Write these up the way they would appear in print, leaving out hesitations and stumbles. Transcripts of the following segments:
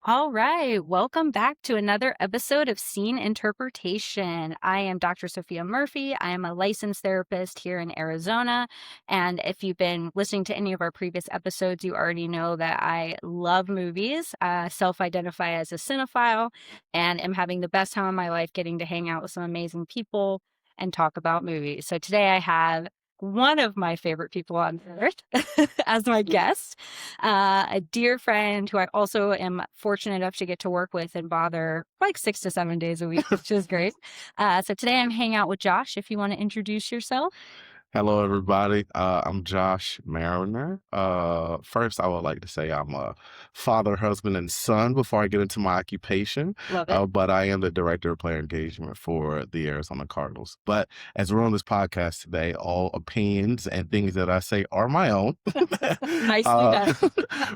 All right, welcome back to another episode of Scene Interpretation. I am Dr. Sophia Murphy. I am a licensed therapist here in Arizona. And if you've been listening to any of our previous episodes, you already know that I love movies, self identify as a cinephile, and am having the best time of my life getting to hang out with some amazing people and talk about movies. So today I have one of my favorite people on earth as my guest, a dear friend who I also am fortunate enough to get to work with and bother like 6 to 7 days a week, which is great. So today I'm hanging out with Josh. If you want to introduce yourself. Hello, everybody. I'm Josh Mariner. First, I would like to say I'm a father, husband, and son before I get into my occupation. Love it. But I am the director of player engagement for the Arizona Cardinals. But as we're on this podcast today, all opinions and things that I say are my own. Nicely uh, done.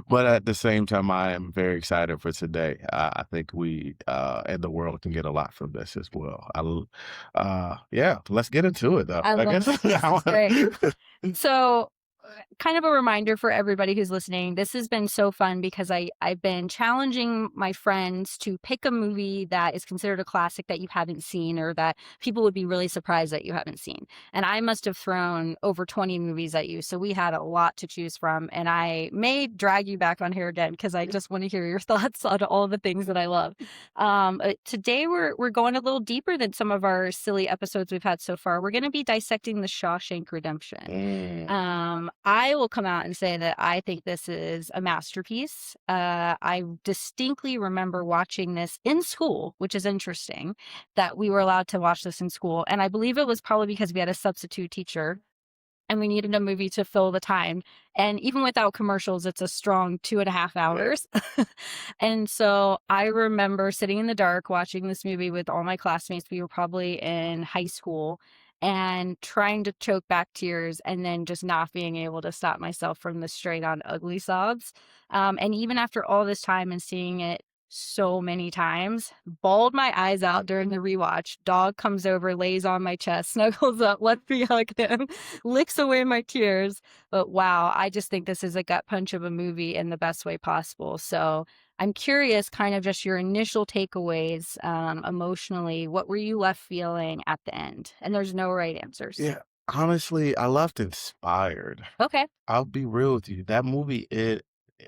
but at the same time, I am very excited for today. I think we and the world can get a lot from this as well. Yeah, let's get into it, though. I I love guess. it. This is great. So, kind of a reminder for everybody who's listening. This has been so fun because I've been challenging my friends to pick a movie that is considered a classic that you haven't seen or that people would be really surprised that you haven't seen. And I must have thrown over 20 movies at you, so we had a lot to choose from. And I may drag you back on here again because I just want to hear your thoughts on all the things that I love. Today we're going a little deeper than some of our silly episodes we've had so far. We're going to be dissecting the Shawshank Redemption. Mm. I will come out and say that I think this is a masterpiece. I distinctly remember watching this in school, which is interesting that we were allowed to watch this in school. And I believe it was probably because we had a substitute teacher and we needed a movie to fill the time. And even without commercials, it's a strong 2.5 hours. And so I remember sitting in the dark watching this movie with all my classmates. We were probably in high school and trying to choke back tears and then just not being able to stop myself from the straight on ugly sobs. And even after all this time and seeing it so many times, bawled my eyes out during the rewatch. Dog comes over, lays on my chest, snuggles up, lets me hug him, licks away my tears. But wow, I just think this is a gut punch of a movie in the best way possible. So I'm curious, kind of just your initial takeaways emotionally. What were you left feeling at the end? And there's no right answers. Yeah, honestly, I left inspired. Okay. I'll be real with you. That movie,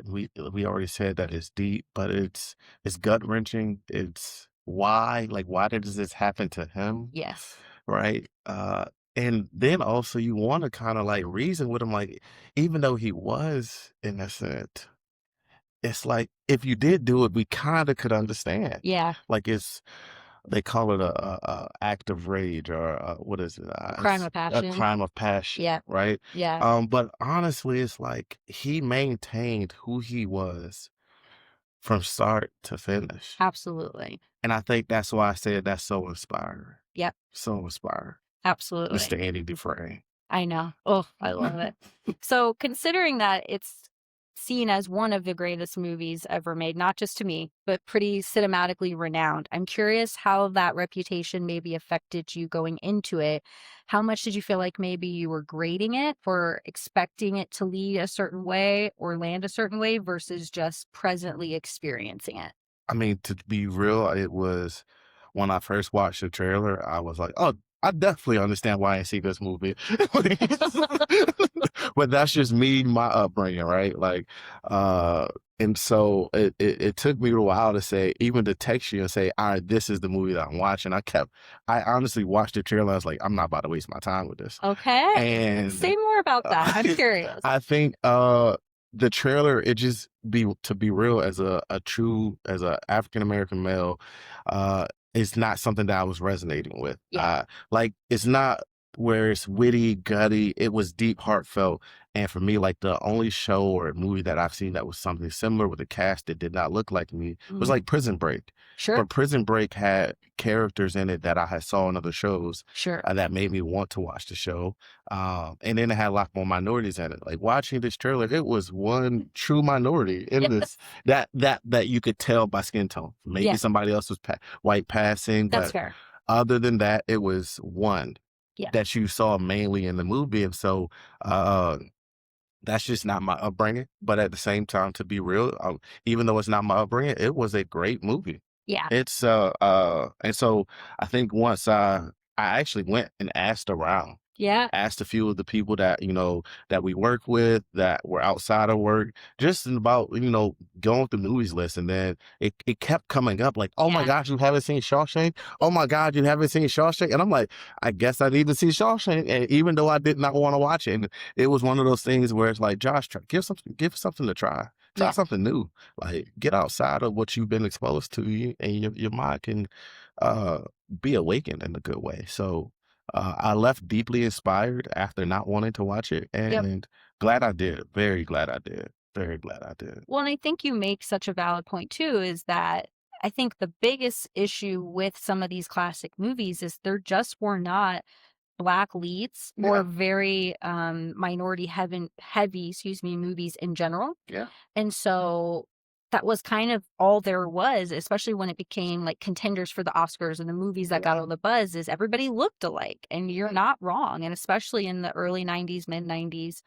we already said that it's deep, but it's gut wrenching. It's why did this happen to him, Yes. right? And then also you want to kind of like reason with him, like even though he was innocent, it's like if you did do it, we kind of could understand. Yeah. Like they call it a act of rage or what is it? Crime It's of a passion. crime of passion, Yeah. right? Yeah. But honestly, it's like he maintained who he was from start to finish, Absolutely. and I think that's why I said that's so inspiring, Yep. so inspiring, Absolutely. Mr. Andy Dufresne. I know. Oh, I love it. So, considering that it's seen as one of the greatest movies ever made, not just to me, but pretty cinematically renowned, I'm curious how that reputation maybe affected you going into it. How much did you feel like maybe you were grading it or expecting it to lead a certain way or land a certain way versus just presently experiencing it? I mean, to be real, it was when I first watched the trailer, I was like, "Oh, I definitely understand why I see this movie." But that's just me, my upbringing, right? Like, uh, and so it took me a while to say, even to text you and say, "All right, this is the movie that I'm watching." I honestly watched the trailer. I was like, "I'm not about to waste my time with this." Okay. And Say more about that. I'm curious. I think the trailer, it just to be real, as a true as a African American male, is not something that I was resonating with. Yeah. Like it's not where it's witty, gutty. It was deep, heartfelt. And for me, like the only show or movie that I've seen that was something similar with a cast that did not look like me was Mhm. like Prison Break. Sure. But Prison Break had characters in it that I had saw in other shows Sure. that made me want to watch the show. And then it had a lot more minorities in it. Like watching this trailer, it was one true minority in this Yes. that you could tell by skin tone. Maybe Yeah. somebody else was white passing, That's but fair. other than that, it was one Yeah. that you saw mainly in the movie. And so, uh, That's just not my upbringing, but at the same time, to be real, even though it's not my upbringing, it was a great movie. Yeah. And so I think once I actually went and asked around, Yeah. asked a few of the people that, that we work with that were outside of work, just about, going through movies list. And then it kept coming up like, oh my Yeah. gosh, you haven't seen Shawshank? Oh my God, you haven't seen Shawshank? And I'm like, I guess I need to see Shawshank. And even though I did not want to watch it, and it was one of those things where it's like, Josh, give something to try. Try Yeah. something new. Like get outside of what you've been exposed to, and your mind can uh be awakened in a good way. So I left deeply inspired after not wanting to watch it, Yep. and glad I did. Very glad I did. Very glad I did. Well, and I think you make such a valid point too, is that I think the biggest issue with some of these classic movies is there just were not black leads or Yeah, very minority heavy, excuse me, movies in general. yeah, And so that was kind of all there was, especially when it became like contenders for the Oscars and the movies that got yeah, all the buzz, is everybody looked alike. And you're not wrong. And especially in the early 90s, mid 90s,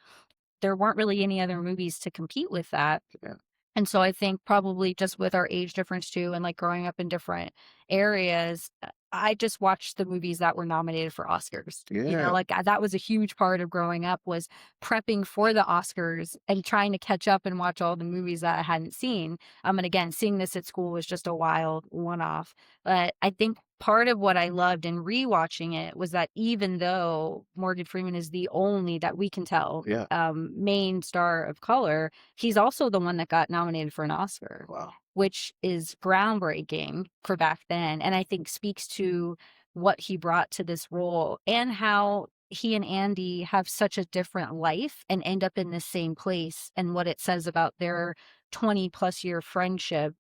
there weren't really any other movies to compete with that. yeah, And so I think probably just with our age difference too, and like growing up in different areas, I just watched the movies that were nominated for Oscars. yeah, Like that was a huge part of growing up, was prepping for the Oscars and trying to catch up and watch all the movies that I hadn't seen. And again, seeing this at school was just a wild one off. But I think part of what I loved in rewatching it was that even though Morgan Freeman is the only, that we can tell, yeah. main star of color, he's also the one that got nominated for an Oscar, Wow. which is groundbreaking for back then, and I think speaks to what he brought to this role and how he and Andy have such a different life and end up in the same place, and what it says about their 20 plus year friendship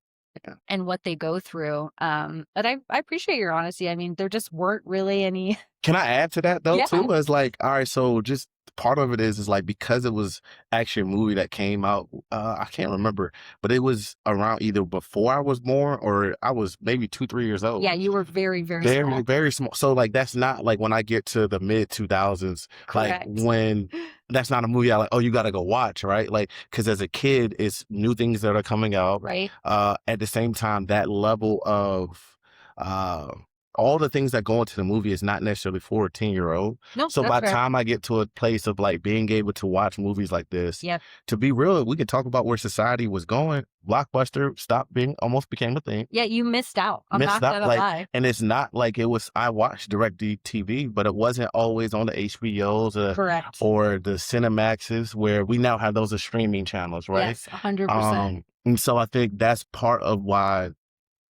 Yeah. and what they go through. But I appreciate your honesty. I mean, there just weren't really any. Can I add to that though Yeah. too? As like, all right, so just part of it is like because it was actually a movie that came out, I can't remember, but it was around either before I was born or I was maybe 2, 3 years old. Yeah, you were very, very Very, small. very small. So like that's not like when I get to the mid 2000s, like Correct. when that's not a movie I like, oh, you gotta go watch, right? Like, cause as a kid, it's new things that are coming out. Right? At the same time, that level of uh all the things that go into the movie is not necessarily for a 10-year-old. No, So that's by the fair. time I get to a place of like being able to watch movies like this, Yeah. to be real, we could talk about where society was going. Blockbuster stopped being almost became a thing. Yeah, you missed out. I'm Missed not out, gonna like, lie. and it's not like it was I watched DirecTV, but it wasn't always on the HBOs, Correct. or the Cinemaxes where we now have those as streaming channels, right? Yes, 100%. And so I think that's part of why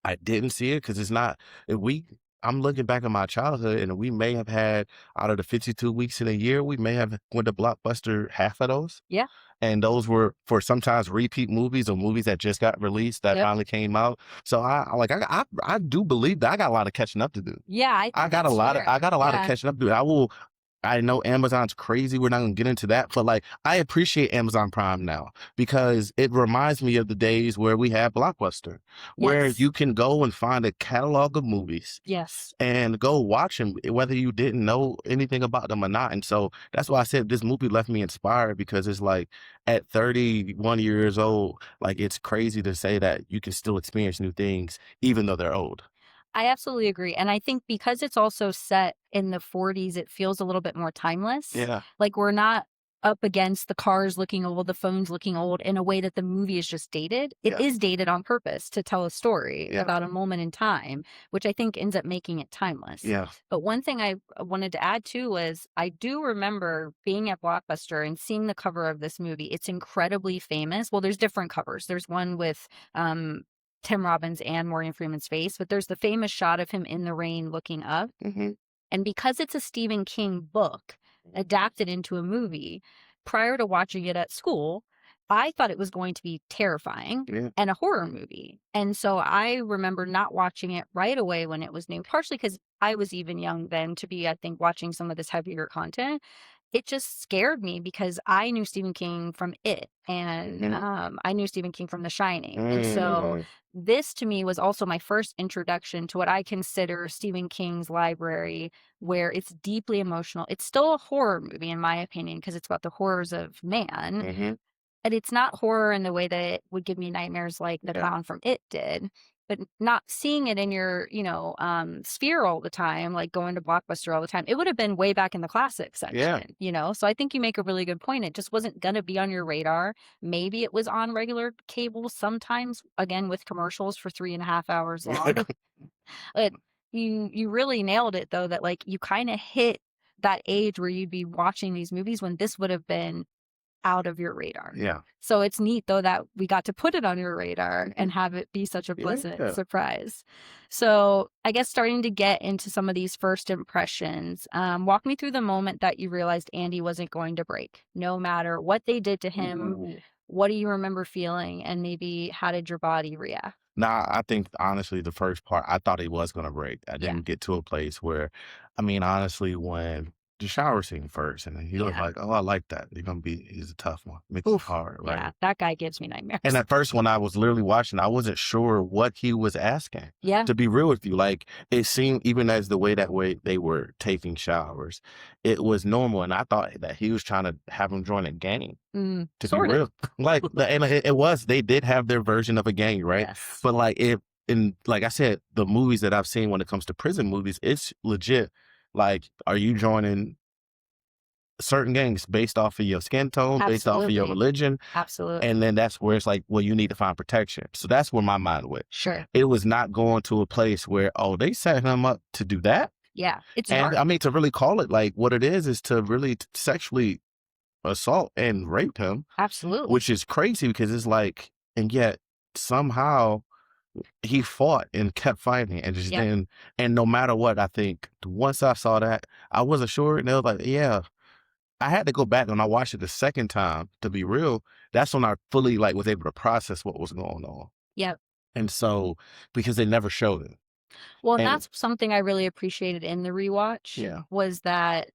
I didn't see it because it's not if we I'm looking back at my childhood and we may have had out of the 52 weeks in a year, we may have went to Blockbuster half of those. Yeah. And those were for sometimes repeat movies or movies that just got released that Yep. finally came out. So I do believe that I got a lot of catching up to do. Yeah, I I think got a that's lot of fair. I got a lot of Yeah. catching up to do. I know Amazon's crazy. We're not gonna get into that, but like I appreciate Amazon Prime now because it reminds me of the days where we had Blockbuster, where Yes. you can go and find a catalog of movies Yes. and go watch them, whether you didn't know anything about them or not. And so that's why I said this movie left me inspired because it's like at 31 years old, like it's crazy to say that you can still experience new things even though they're old. I absolutely agree, and I think because it's also set in the '40s, it feels a little bit more timeless. Yeah, Like, we're not up against the cars looking old, the phones looking old in a way that the movie is just dated. It yeah, is dated on purpose to tell a story yeah, about a moment in time, which I think ends up making it timeless. yeah. But one thing I wanted to add too was I do remember being at Blockbuster and seeing the cover of this movie. It's incredibly famous. Well, there's different covers. There's one with um Tim Robbins and Morgan Freeman's face, but there's the famous shot of him in the rain looking up. Hmm. And because it's a Stephen King book adapted into a movie, prior to watching it at school, I thought it was going to be terrifying Yeah, and a horror movie. And so I remember not watching it right away when it was new, partially because I was even young then to be, I think, watching some of this heavier content. it just scared me because I knew Stephen King from It, and, Mhm. I knew Stephen King from The Shining, and so Mm. this to me was also my first introduction to what I consider Stephen King's library, where it's deeply emotional. It's still a horror movie in my opinion because it's about the horrors of man, Mhm. and it's not horror in the way that it would give me nightmares like the Yeah. clown from It did, but not seeing it in your, sphere all the time, like going to Blockbuster all the time. It would have been way back in the classic Yeah. section, you know? So I think you make a really good point. It just wasn't gonna be on your radar. Maybe it was on regular cable sometimes, again, with commercials for 3.5 hours long. But you really nailed it though, that like you kinda hit that age where you'd be watching these movies when this would have been out of your radar. Yeah. So it's neat though that we got to put it on your radar and Mhm. have it be such a pleasant Yeah. surprise. So I guess starting to get into some of these first impressions, walk me through the moment that you realized Andy wasn't going to break, no matter what they did to him. Ooh. What do you remember feeling, and maybe how did your body react? Nah, I think honestly, the first part, I thought he was gonna break. I Yeah, didn't get to a place where, I mean, honestly, when the shower scene first, and then he was yeah, like, "Oh, I like that. He's a tough one. Makes it oof, hard, yeah. right?" That guy gives me And nightmares. at first, when I was literally watching, I wasn't sure what he was asking. Yeah, To be real with you, like it seemed, even as the way they were taking showers, it was normal, and I thought that he was trying to have him join a gang. To be sort of. real, like and it was, they did have their version of a gang, right? Yes. But like it, and like I said, the movies that I've seen when it comes to prison movies, it's legit. Like, are you joining certain gangs based off of your skin tone, based off of your Absolutely. religion? Absolutely. And then that's where it's like, well, you need to find protection. So that's where my mind went. Sure. It was not going to a place where, oh, they set him up to do that. Yeah. It's And dark. I mean, to really call it like what it is to really sexually assault and rape him, Absolutely. which is crazy because it's like, and yet somehow he fought and kept fighting and just Yep. then, and no matter what, I think once I saw that, I wasn't sure. And I was like, yeah, I had to go back when I watched it the second time to be real. That's when I fully like was able to process what was going on. Yep. And so, because they never showed it. Well, and And that's something I really appreciated in the rewatch yeah, was that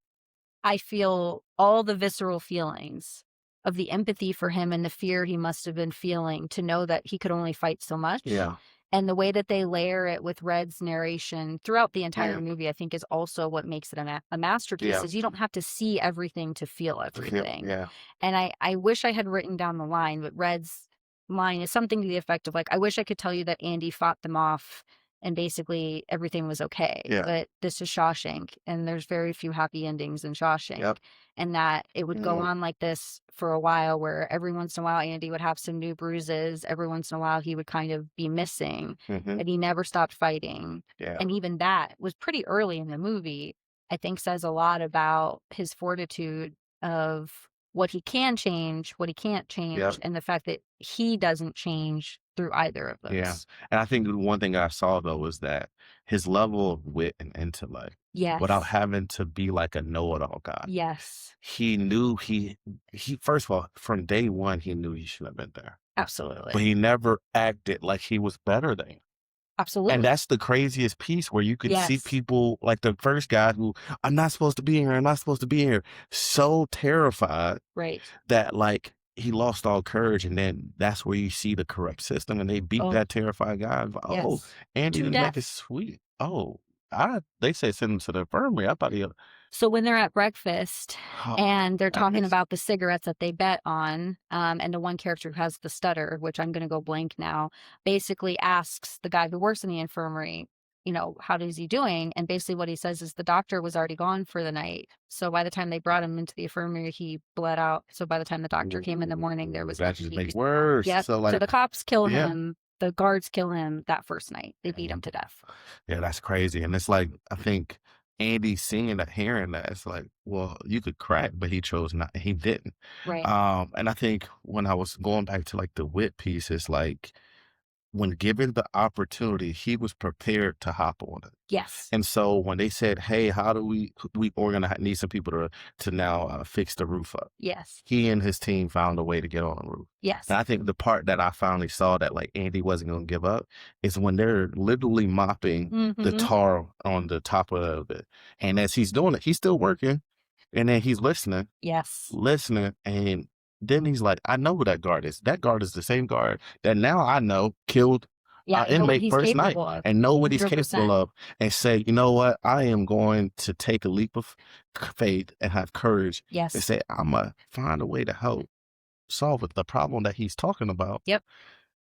I feel all the visceral feelings of the empathy for him and the fear he must have been feeling to know that he could only fight so much. yeah, And the way that they layer it with Red's narration throughout the entire yeah, movie, I think is also what makes it a masterpiece yeah, is you don't have to see everything to feel to feel, everything. yeah, And I wish I had written down the line, but Red's line is something to the effect of like, I wish I could tell you that Andy fought them off and basically everything was okay. yeah, But this is Shawshank, and there's very few happy endings in Shawshank. yep, And that it would go mm, on like this for a while, where every once in a while Andy would have some new bruises. Every once in a while he would kind of be missing, hmm, but he never stopped fighting. yeah, And even that was pretty early in the movie, I think says a lot about his fortitude of what he can change, what he can't change, yep. and the fact that he doesn't change through either of Yeah, those. and I think the one thing I saw though was that his level of wit and intellect, without Yes. having to be like a know-it-all guy, Yes. he knew he first of all, from day one, he knew he shouldn't have been there, but Absolutely. he never acted like he was better than. And Absolutely. that's the craziest piece where you could see Yes. people like the first guy who, "I'm not supposed to be here, I'm not supposed to be here," so terrified Right. that, like, he lost all courage, and then that's where you see the correct system, and they beat Oh, that terrified guy. "Oh, yes. Andy To didn't make it death. sweet." Oh, they say send him to the infirmary. I thought he So when they're at breakfast oh, and they're that talking makes about the cigarettes that they bet on, and the one character who has the stutter, which I'm gonna go blank now, basically asks the guy who works in the infirmary, "How is he doing?" And basically what he says is the doctor was already gone for the night. So by the time they brought him into the infirmary, he bled out. So by the time the doctor came in the morning, there ooh, was that nothing just he makes could. worse. Yep. So, So like the cops kill yeah. him, the guards kill him that first night. They beat him Mhm. to death. Yeah, that's crazy, and it's like, I think Andy seeing that, hearing that, it's like, well, you could crack, but he chose not, he didn't. Right. And I think when I was going back to, like, the wit piece, it's like, when given the opportunity, he was prepared to hop on it. Yes. And so when they said, "Hey, how do we're gonna need some people to now, fix the roof up." Yes. He and his team found a way to get on the roof. And Yes. I think the part that I finally saw that, like, Andy wasn't gonna give up is when they're literally mopping the Mhm. tar on the top of it, and as he's doing it, he's still working, And then he's listening, Yes. listening, and then he's like, I know who that guard is. That guard is the same guard that now I know killed Yeah, I know what inmate he's first night capable of. and know what he's capable 100%. of, and say, you know what, I am going to take a leap of faith and have courage and Yes. say, I'm going to find a way to help solve it, the problem that he's talking about. Yep.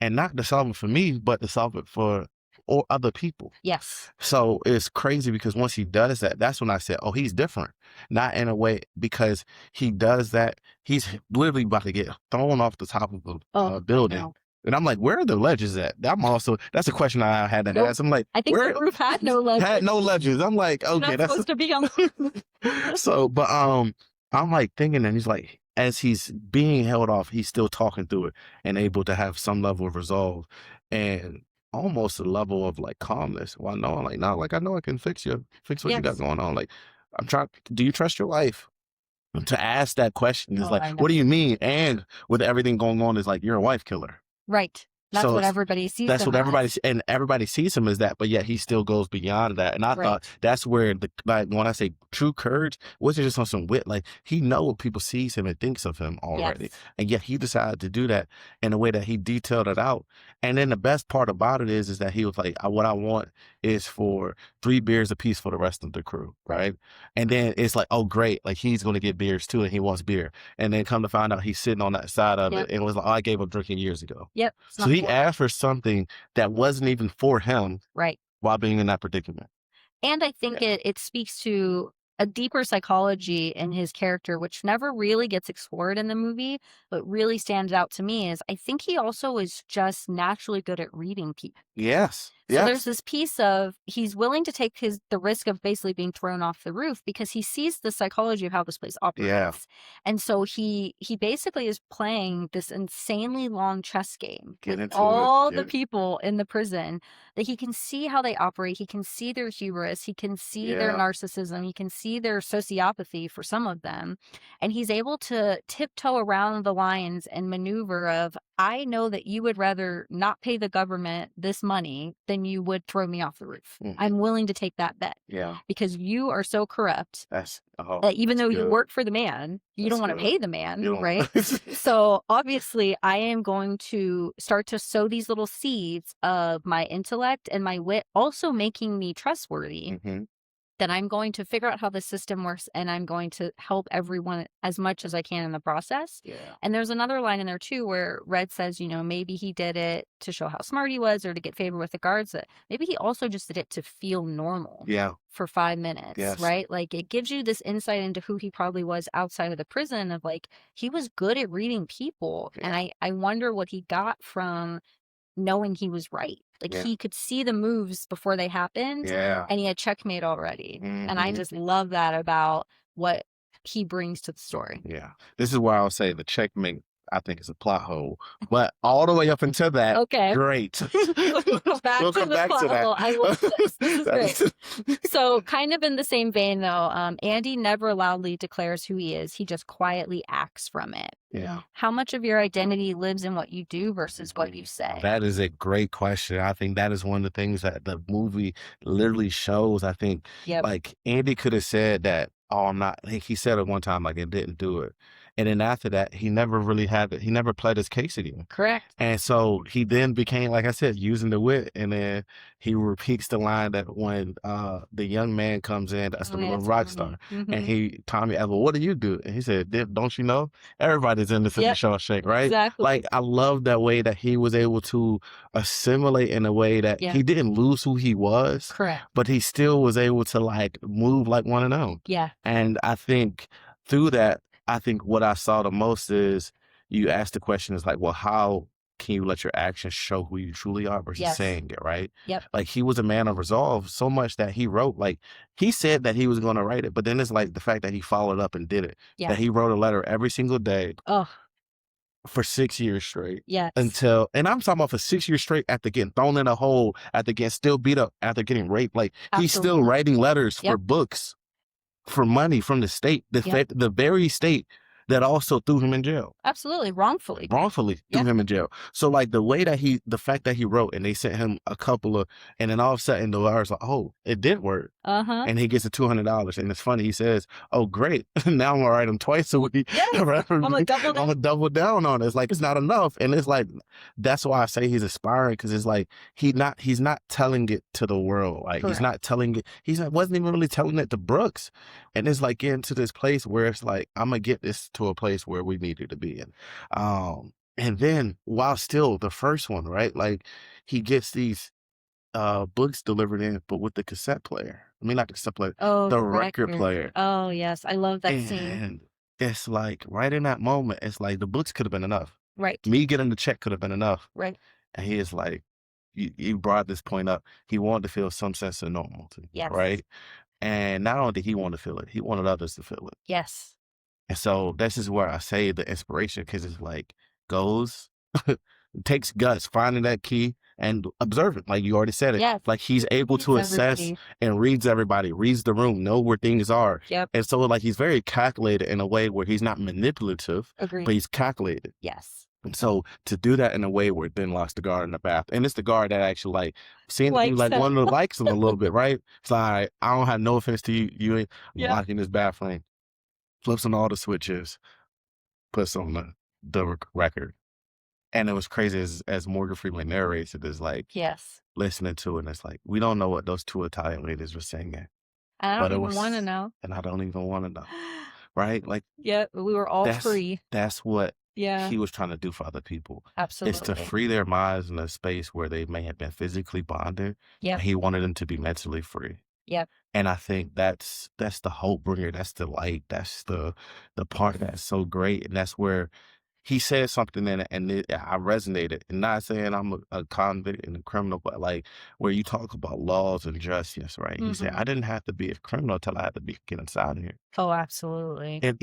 And not to solve it for me, but to solve it for or other people. Yes. So it's crazy because once he does that, that's when I said, oh, he's different. Not in a way because he does that. He's literally about to get thrown off the top of a Oh, I building. know. And I'm like, where are the ledges at? That's a question I had to Nope. ask. I'm like, I think the where roof had no ledges. had no ledges. I'm like, You're okay, not that's supposed to be on. so, but I'm like thinking, and he's like, as he's being held off, he's still talking through it and able to have some level of resolve and almost a level of like calmness while knowing, like, no, like I know I can fix what you got Yes. going on. Like, I'm trying. Do you trust your wife? To ask that question is Oh, like, I know. what do you mean? And with everything going on, is like you're a wife killer. Right. That's So what everybody sees that's him what everybody as. and everybody sees him as that, but yet he still goes beyond that. And I Right. thought that's where the like when I say true courage wasn't just on some wit, like he know what people sees him and thinks of him already, Yes. and yet he decided to do that in a way that he detailed it out. And then the best part about it is that he was like, What I want is for 3 beers apiece for the rest of the crew, right? And then it's like, oh great, like he's going to get beers too, and he wants beer, and then come to find out he's sitting on that side of Yep. it, and it was like, oh, I gave up drinking years ago. Yep. It's So not he for. asked for something that wasn't even for him Right. while being in that predicament. And I think it speaks to a deeper psychology in his character, which never really gets explored in the movie, but really stands out to me is I think he also is just naturally good at reading people. Yes. So there's this piece of he's willing to take the risk of basically being thrown off the roof because he sees the psychology of how this place operates. Yeah. And so he basically is playing this insanely long chess game Get with into all it. the people in the prison that he can see how they operate. He can see their hubris. He can see their narcissism. He can see their sociopathy for some of them. And he's able to tiptoe around the lines and maneuver of, I know that you would rather not pay the government this money than you would throw me off the roof. Mhm. I'm willing to take that bet. Yeah. Because you are so corrupt That's that even though you good. work for the man, you don't want to good. pay the man, You don't- right? So obviously I am going to start to sow these little seeds of my intellect and my wit also making me trustworthy. Mhm. That I'm going to figure out how the system works and I'm going to help everyone as much as I can in the process. Yeah. And there's another line in there too where Red says, you know, maybe he did it to show how smart he was or to get favor with the guards. That maybe he also just did it to feel normal. Yeah. For 5 minutes, Yes. right? Like it gives you this insight into who he probably was outside of the prison of like, he was good at reading people. Yeah. And I wonder what he got from knowing he was right. Like he could see the moves before they happened and he had checkmate already. And I just love that about what he brings to the story. Yeah. This is why I'll say the checkmate, I think, is a plot hole. But all the way up until that, Okay. great. We'll come back to that. I love this. This is great. So kind of in the same vein though, Andy never loudly declares who he is. He just quietly acts from it. Yeah. How much of your identity lives in what you do versus what you say? That is a great question. I think that is one of the things that the movie literally shows. I think like Andy could have said that, oh, I'm not, he said it one time, like it didn't do it. And then after that, he never really had it. He never pled his case again. Correct. And so he then became, like I said, using the wit. And then he repeats the line that when the young man comes in, that's the rock star. And Tommy asked, well, what do you do? And he said, don't you know? Everybody's in the Shawshank, right? Exactly. Like, I love that way that he was able to assimilate in a way that he didn't lose who he was. Correct. But he still was able to like move like one of them. Yeah. And I think through that, I think what I saw the most is you ask the question is like, well, how can you let your actions show who you truly are versus saying it, right? Yep. Like he was a man of resolve so much that he wrote, like he said that he was going to write it, but then it's like the fact that he followed up and did it, that he wrote a letter every single day for 6 years straight. Yes. Until, and I'm talking about for 6 years straight after getting thrown in a hole, after getting still beat up, after getting raped. Like he's still writing letters for books, for money from the state, the very state that also threw him in jail. Absolutely. Wrongfully. Wrongfully threw Yeah. him in jail. So like the fact that he wrote and they sent him a couple of, and then all of a sudden the lawyer's like, oh, it did work. Uh-huh. And he gets a $200. And it's funny, he says, oh, great. Now I'm gonna write him twice a week. Yes. I'm gonna double I'm down. gonna double down on it. It's like, it's not enough. And it's like, that's why I say he's aspiring, because it's like he's not telling it to the world. Like he's Correct. not telling it, wasn't even really telling it to Brooks. And it's like getting to this place where it's like, I'm gonna get this to a place where we need it to be in. And then while still the first one, right? Like he gets these books delivered in, but with the cassette player. I mean, not the cassette player, Oh, the the record record. player. Oh, yes. I love that scene. And it's like right in that moment, it's like the books could have been enough. Right. Me getting the check could have been enough. Right. And he is like, you brought this point up. He wanted to feel some sense of normalcy, Yes. right? And not only did he want to feel it, he wanted others to feel it. Yes. And so this is where I say the inspiration, because it's like goes, it takes guts finding that key and observant. Like you already said it. Yes. Like he's able to Reads assess everybody. and reads everybody, reads the room, know where things are. Yep. And so like he's very calculated in a way where he's not manipulative, Agreed. but he's calculated. Yes. And so to do that in a way where it then locks the guard in the bath, and it's the guard that actually like seems to be Likes like him. one of the likes him a little bit, right? It's like, I don't have no offense to you. You ain't Yeah. locking this bathroom, flips on all the switches, puts on the record. And it was crazy as Morgan Freeman narrates it, is like Yes. listening to it, and it's like, we don't know what those two Italian ladies were singing, I but don't it even want to was, know. and I don't even want to know, right? Like Yeah, we were all that's free. that's what Yeah. he was trying to do for other people, is to Absolutely. free their minds in a space where they may have been physically bonded. Yep. And he wanted them to be mentally free. Yep. And I think that's the hope bringer. That's the light. That's the part that's so great. And that's where he said something in it, and I resonated. And not saying I'm a convict and a criminal, but like where you talk about laws and justice, right? He said, Mhm. I didn't have to be a criminal until I had to get inside of here. Oh, absolutely. And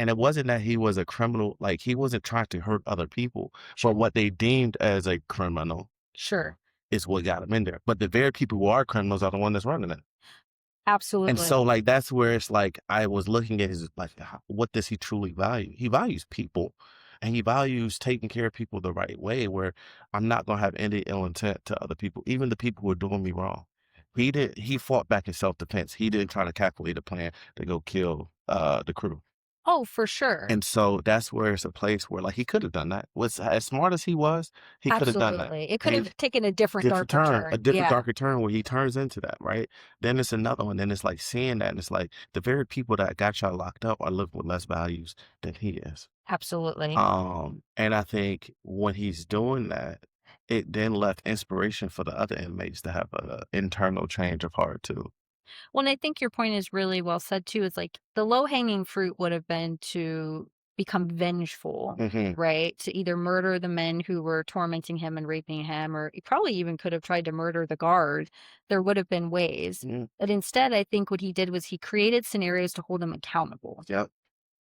it wasn't that he was a criminal, like he wasn't trying to hurt other people, Sure. but what they deemed as a criminal Sure. is what got him in there. But the very people who are criminals are the one that's running it. Absolutely. And so like that's where it's like I was looking at his like what does he truly value? He values people, and he values taking care of people the right way, where I'm not gonna have any ill intent to other people, even the people who are doing me wrong. He fought back in self-defense. He didn't try to calculate a plan to go kill the crew. Oh, for sure. And so that's where it's a place where like he could have done that. Was as smart as he was, he could have done that. Absolutely. It could And have taken a different different darker turn, turn. a different Yeah. darker turn where he turns into that, right? Then it's another one. Then it's like seeing that, and it's like the very people that got y'all locked up are living with less values than he is. Absolutely. And I think when he's doing that, it then left inspiration for the other inmates to have an internal change of heart too. Well, and I think your point is really well said too. It's like the low hanging fruit would have been to become vengeful, Hmm. right? To either murder the men who were tormenting him and raping him, or he probably even could have tried to murder the guard. There would have been ways. Mm, But instead, I think what he did was he created scenarios to hold him accountable. yep.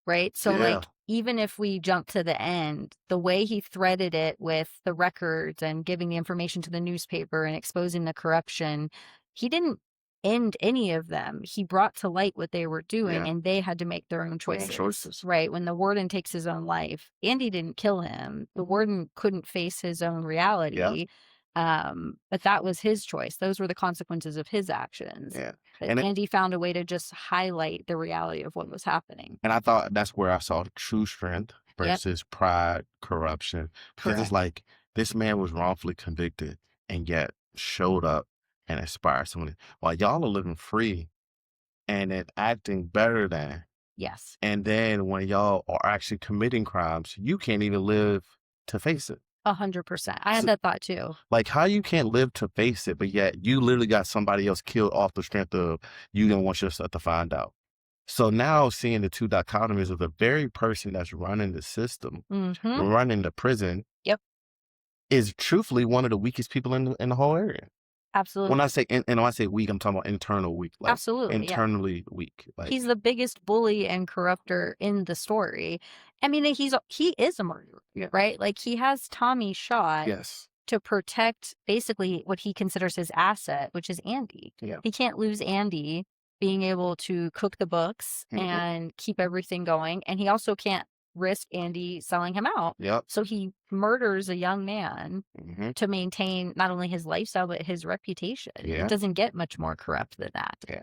Right? So, Yeah. like, even if we jump to the end, the way he threaded it with the records and giving the information to the newspaper and exposing the corruption, he didn't end any of them. He brought to light what they were doing, Yeah. and they had to make their own Own choices. choices. Right? When the warden takes his own life, Andy didn't kill him. The warden couldn't face his own reality. But that was his choice. Those were the consequences of his actions. Yeah. But And Andy found a way to just highlight the reality of what was happening. I thought that's where I saw true strength Yep. versus pride, corruption. Because it's Correct. like this man was wrongfully convicted and yet showed up and inspired someone. While y'all are living free and then acting better than, Yes. and then when y'all are actually committing crimes, you can't even live to face it. 100%. I had So- that thought too. Like how you can't live to face it, but yet you literally got somebody else killed off the strength of you didn't want yourself to find out. So now seeing the two dichotomies of the very person that's running the system, Mm-hmm. running the prison, Yep. is truthfully one of the weakest people in the whole area. Absolutely. When I say and when I say weak, I'm talking about internal weak, like Absolutely. Yeah. internally weak. Like He's the biggest bully and corrupter in the story. I mean, he is a murderer, Yeah. right? Like he has Tommy shot yes, to protect basically what he considers his asset, which is Andy. yeah, He can't lose Andy being able to cook the books Mhm. and keep everything going. And he also can't risk Andy selling him out. Yep. So he murders a young man Hmm. to maintain not only his lifestyle, but his reputation. It Yeah. doesn't get much more corrupt than that. Yeah.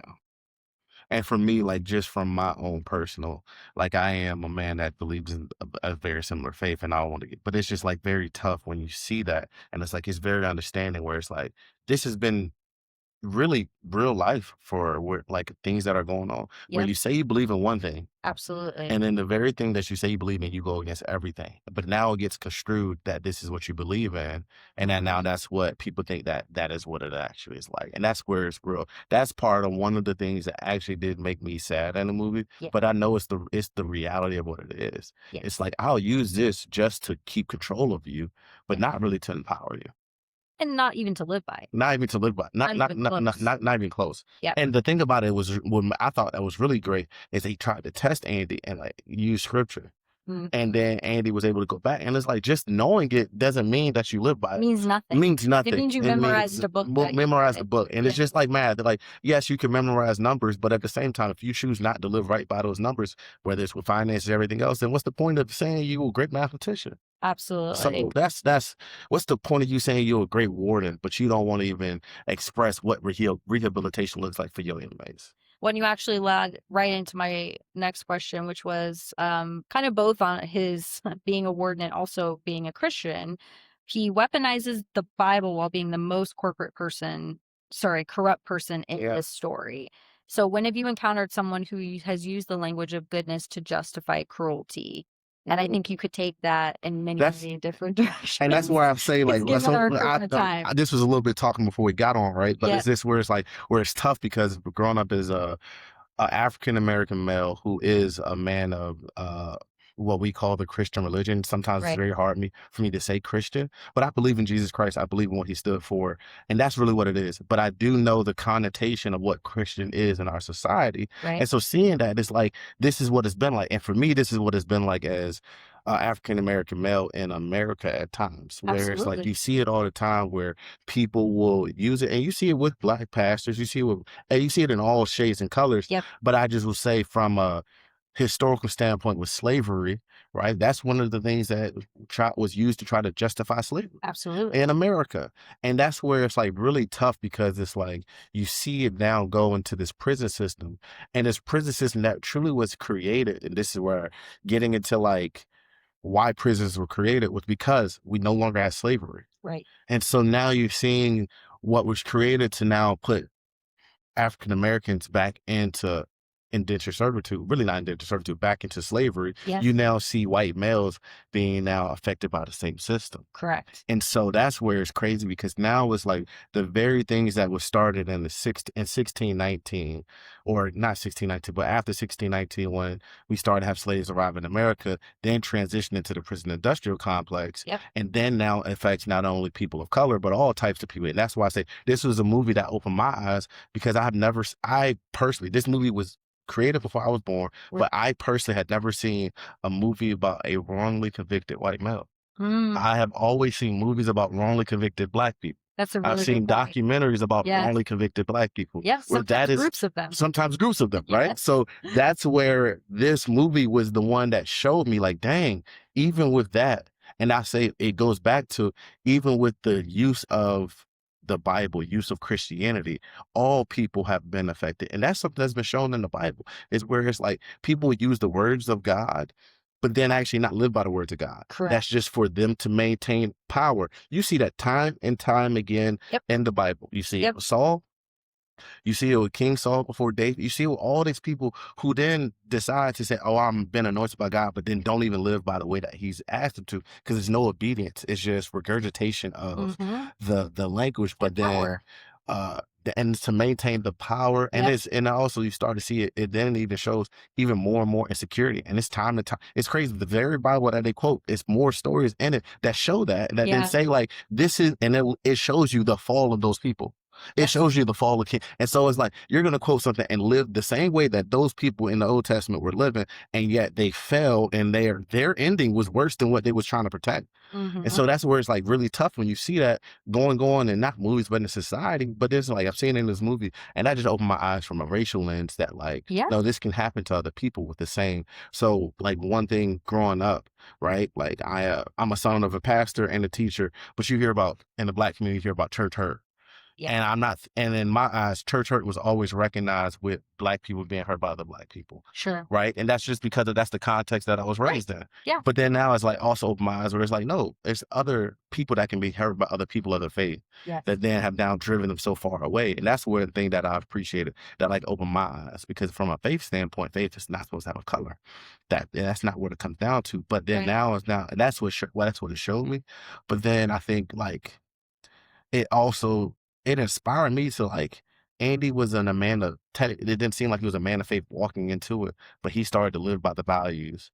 And for me, like just from my own personal, like I am a man that believes in a very similar faith, and I want to get, but it's just like very tough when you see that, and it's like it's very understanding where it's like this has been really real life for where like things that are going on where Yep, you say you believe in one thing, absolutely. and then the very thing that you say you believe in, you go against everything. But now it gets construed that this is what you believe in, and that now that's what people think that that is what it actually is like. And that's where it's real. That's part of one of the things that actually did make me sad in the movie. Yeah, But I know it's the reality of what it is. yeah, It's like I'll use this just to keep control of you, but yeah. not really to empower you. And not even to live by. Not even to live by, Not even close. not even close. Yep. And the thing about it was, when I thought that was really great is he tried to test Andy and like use scripture, Mm. and then Andy was able to go back. And it's like just knowing it doesn't mean that you live by it. Means It nothing. means It nothing. means you It means memorized a book that you memorize the read. book, and Yeah, it's just like math. Like yes, you can memorize numbers, but at the same time, if you choose not to live right by those numbers, whether it's with finances, everything else, then what's the point of saying you're a great mathematician? absolutely. So that's what's the point of you saying you're a great warden, but you don't want to even express what rehabilitation looks like for your inmates? When you actually led right into my next question, which was kind of both on his being a warden and also being a Christian, he weaponizes the Bible while being the most corrupt person in Yeah. this story. So when have you encountered someone who has used the language of goodness to justify cruelty? And I think you could take that in many, That's many different and that's directions. where I'm saying like It's given so our current time. this was a little bit talking before we got on, right? But Yeah, is this where it's like where it's tough because growing up as a African American male who is a man of what we call the Christian religion. Sometimes it's right, very hard for me to say Christian, but I believe in Jesus Christ. I believe in what he stood for, and that's really what it is. But I do know the connotation of what Christian is in our society, right. and so seeing that, it's like this is what it's been like, and for me, this is what it's been like as African American male in America at times, where it's like Absolutely. you see it all the time, where people will use it, and you see it with black pastors, you see it with, and you see it in all shades and colors. Yep, But I just will say from a historical standpoint with slavery, right? That's one of the things that was used to try to justify slavery absolutely. in America. And that's where it's like really tough because it's like you see it now go into this prison system, and this prison system that truly was created. And this is where getting into like why prisons were created was because we no longer had slavery. Right. And so now you're seeing what was created to now put African Americans back into indentured servitude, really not indentured servitude, back into slavery. Yes, You now see white males being now affected by the same system. correct. And so that's where it's crazy because now it's like the very things that was started in in 1619, or not 1619, but after 1619, when we started to have slaves arrive in America, then transition into the prison industrial complex. Yep. And then now affects not only people of color, but all types of people. And that's why I say this was a movie that opened my eyes because I personally, this movie was created before I was born, We're but I personally had never seen a movie about a wrongly convicted white male. mm, I have always seen movies about wrongly convicted black people. that's a I've really good seen point. documentaries about Yes. wrongly convicted black people Yes, where that sometimes is groups of them. sometimes groups of them, right? Yes. So that's where this movie was the one that showed me like, dang, even with that, and I say it goes back to even with the use of the Bible, use of Christianity, all people have been affected. And that's something that's been shown in the Bible, is where it's like people use the words of God, but then actually not live by the words of God. Correct. That's just for them to maintain power. You see that time and time again Yep. in the Bible. You see it Yep. with Saul, you see it with King Saul before David. You see it with all these people who then decide to say, "Oh, I'm been anointed by God," but then don't even live by the way that He's asked them to, because there's no obedience. It's just regurgitation of Mhm. the language. But And then, power. and to maintain the power, and Yep. and also you start to see it. It then even shows even more and more insecurity, and it's time to time. It's crazy. The very Bible that they quote, it's more stories in it that show that then Yeah. say like this is, and it shows you the fall of those people. It Yes. shows you the fall of king. And so it's like you're gonna quote something and live the same way that those people in the Old Testament were living, and yet they fell and their ending was worse than what they was trying to protect. And Mhm. so that's where it's like really tough when you see that going and not movies, but in society. But there's like I've seen it in this movie, and that just opened my eyes from a racial lens that like, Yeah. no, this can happen to other people with the same. So like one thing growing up, right? Like I'm a son of a pastor and a teacher, but you hear about in the black community, you hear about church hurt. Yeah. And I'm not, and in my eyes, church hurt was always recognized with black people being hurt by other black people. Sure. Right. And that's just because that's the context that I was Right. raised in. Yeah. But then now it's like also open my eyes where it's like, no, there's other people that can be hurt by other people of their faith Yes. that then have now driven them so far away. And that's where the thing that I've appreciated that like opened my eyes because from a faith standpoint, faith is not supposed to have a color. That's not what it comes down to. But then Right. now it's now, and well, that's what it showed me. But then I think like, it also it inspired me to like Andy wasn't a man of it didn't seem like he was a man of faith walking into it, but he started to live by the values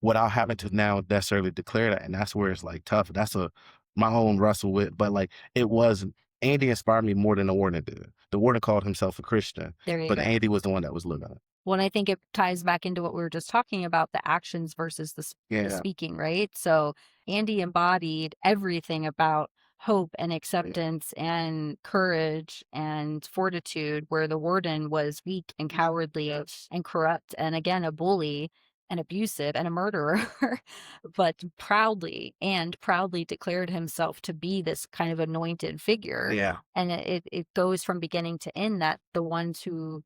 without having to now necessarily declare that. And that's where it's like tough. That's a my own wrestle with, but like it was Andy inspired me more than the warden did. The warden called himself a Christian, There you but go. Andy was the one that was living it. Well, and I think it ties back into what we were just talking about, the actions versus the Yeah, speaking, right? So Andy embodied everything about hope and yeah, acceptance and courage and fortitude, where the warden was weak and cowardly and corrupt and again a bully and abusive and a murderer, but proudly declared himself to be this kind of anointed figure. yeah, And it goes from beginning to end that the ones who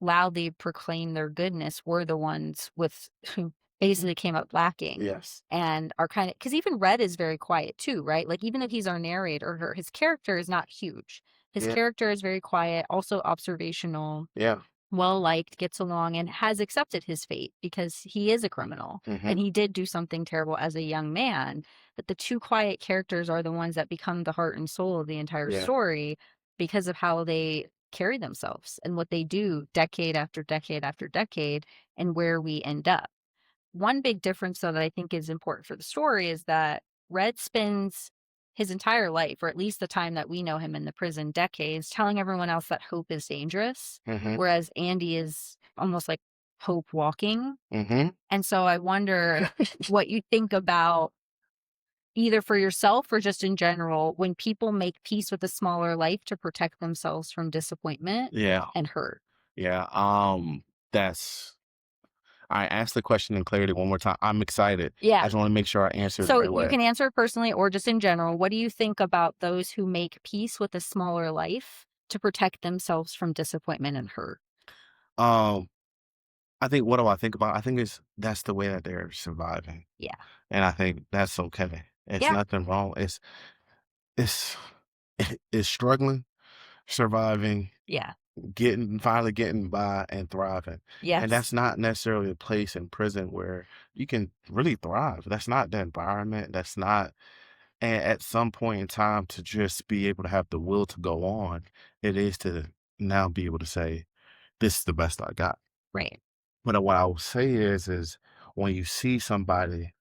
loudly proclaim their goodness were the ones with who basically came up lacking yes, and are kind of because even Red is very quiet too, right? Like even though he's our narrator, his character is not huge. His yeah, character is very quiet, also observational, yeah, well liked, gets along, and has accepted his fate because he is a criminal hmm, and he did do something terrible as a young man. But the two quiet characters are the ones that become the heart and soul of the entire yeah, story because of how they carry themselves and what they do decade after decade after decade and where we end up. One big difference, though, that I think is important for the story is that Red spends his entire life, or at least the time that we know him in the prison, decades, telling everyone else that hope is dangerous, hmm, whereas Andy is almost like hope walking. hmm, And so I wonder what you think about either for yourself or just in general when people make peace with a smaller life to protect themselves from disappointment yeah, and hurt. yeah. That's I asked the question in clarity one more time. I'm excited. I Yeah. just want to make sure I answer it the So right you way. can answer it personally or just in general. What do you think about those who make peace with a smaller life to protect themselves from disappointment and hurt? Um, I think what do I think about? I think that's the way that they're surviving, Yeah. and I think that's okay. It's Yeah. nothing wrong. It's it's struggling, surviving, Yeah. getting finally getting by, and thriving. And Yes. that's not necessarily a place in prison where you can really thrive. That's not the environment. That's not. And at some point in time, to just be able to have the will to go on, it is to now be able to say, "This is the best I got." Right. But what I will say is when you see somebody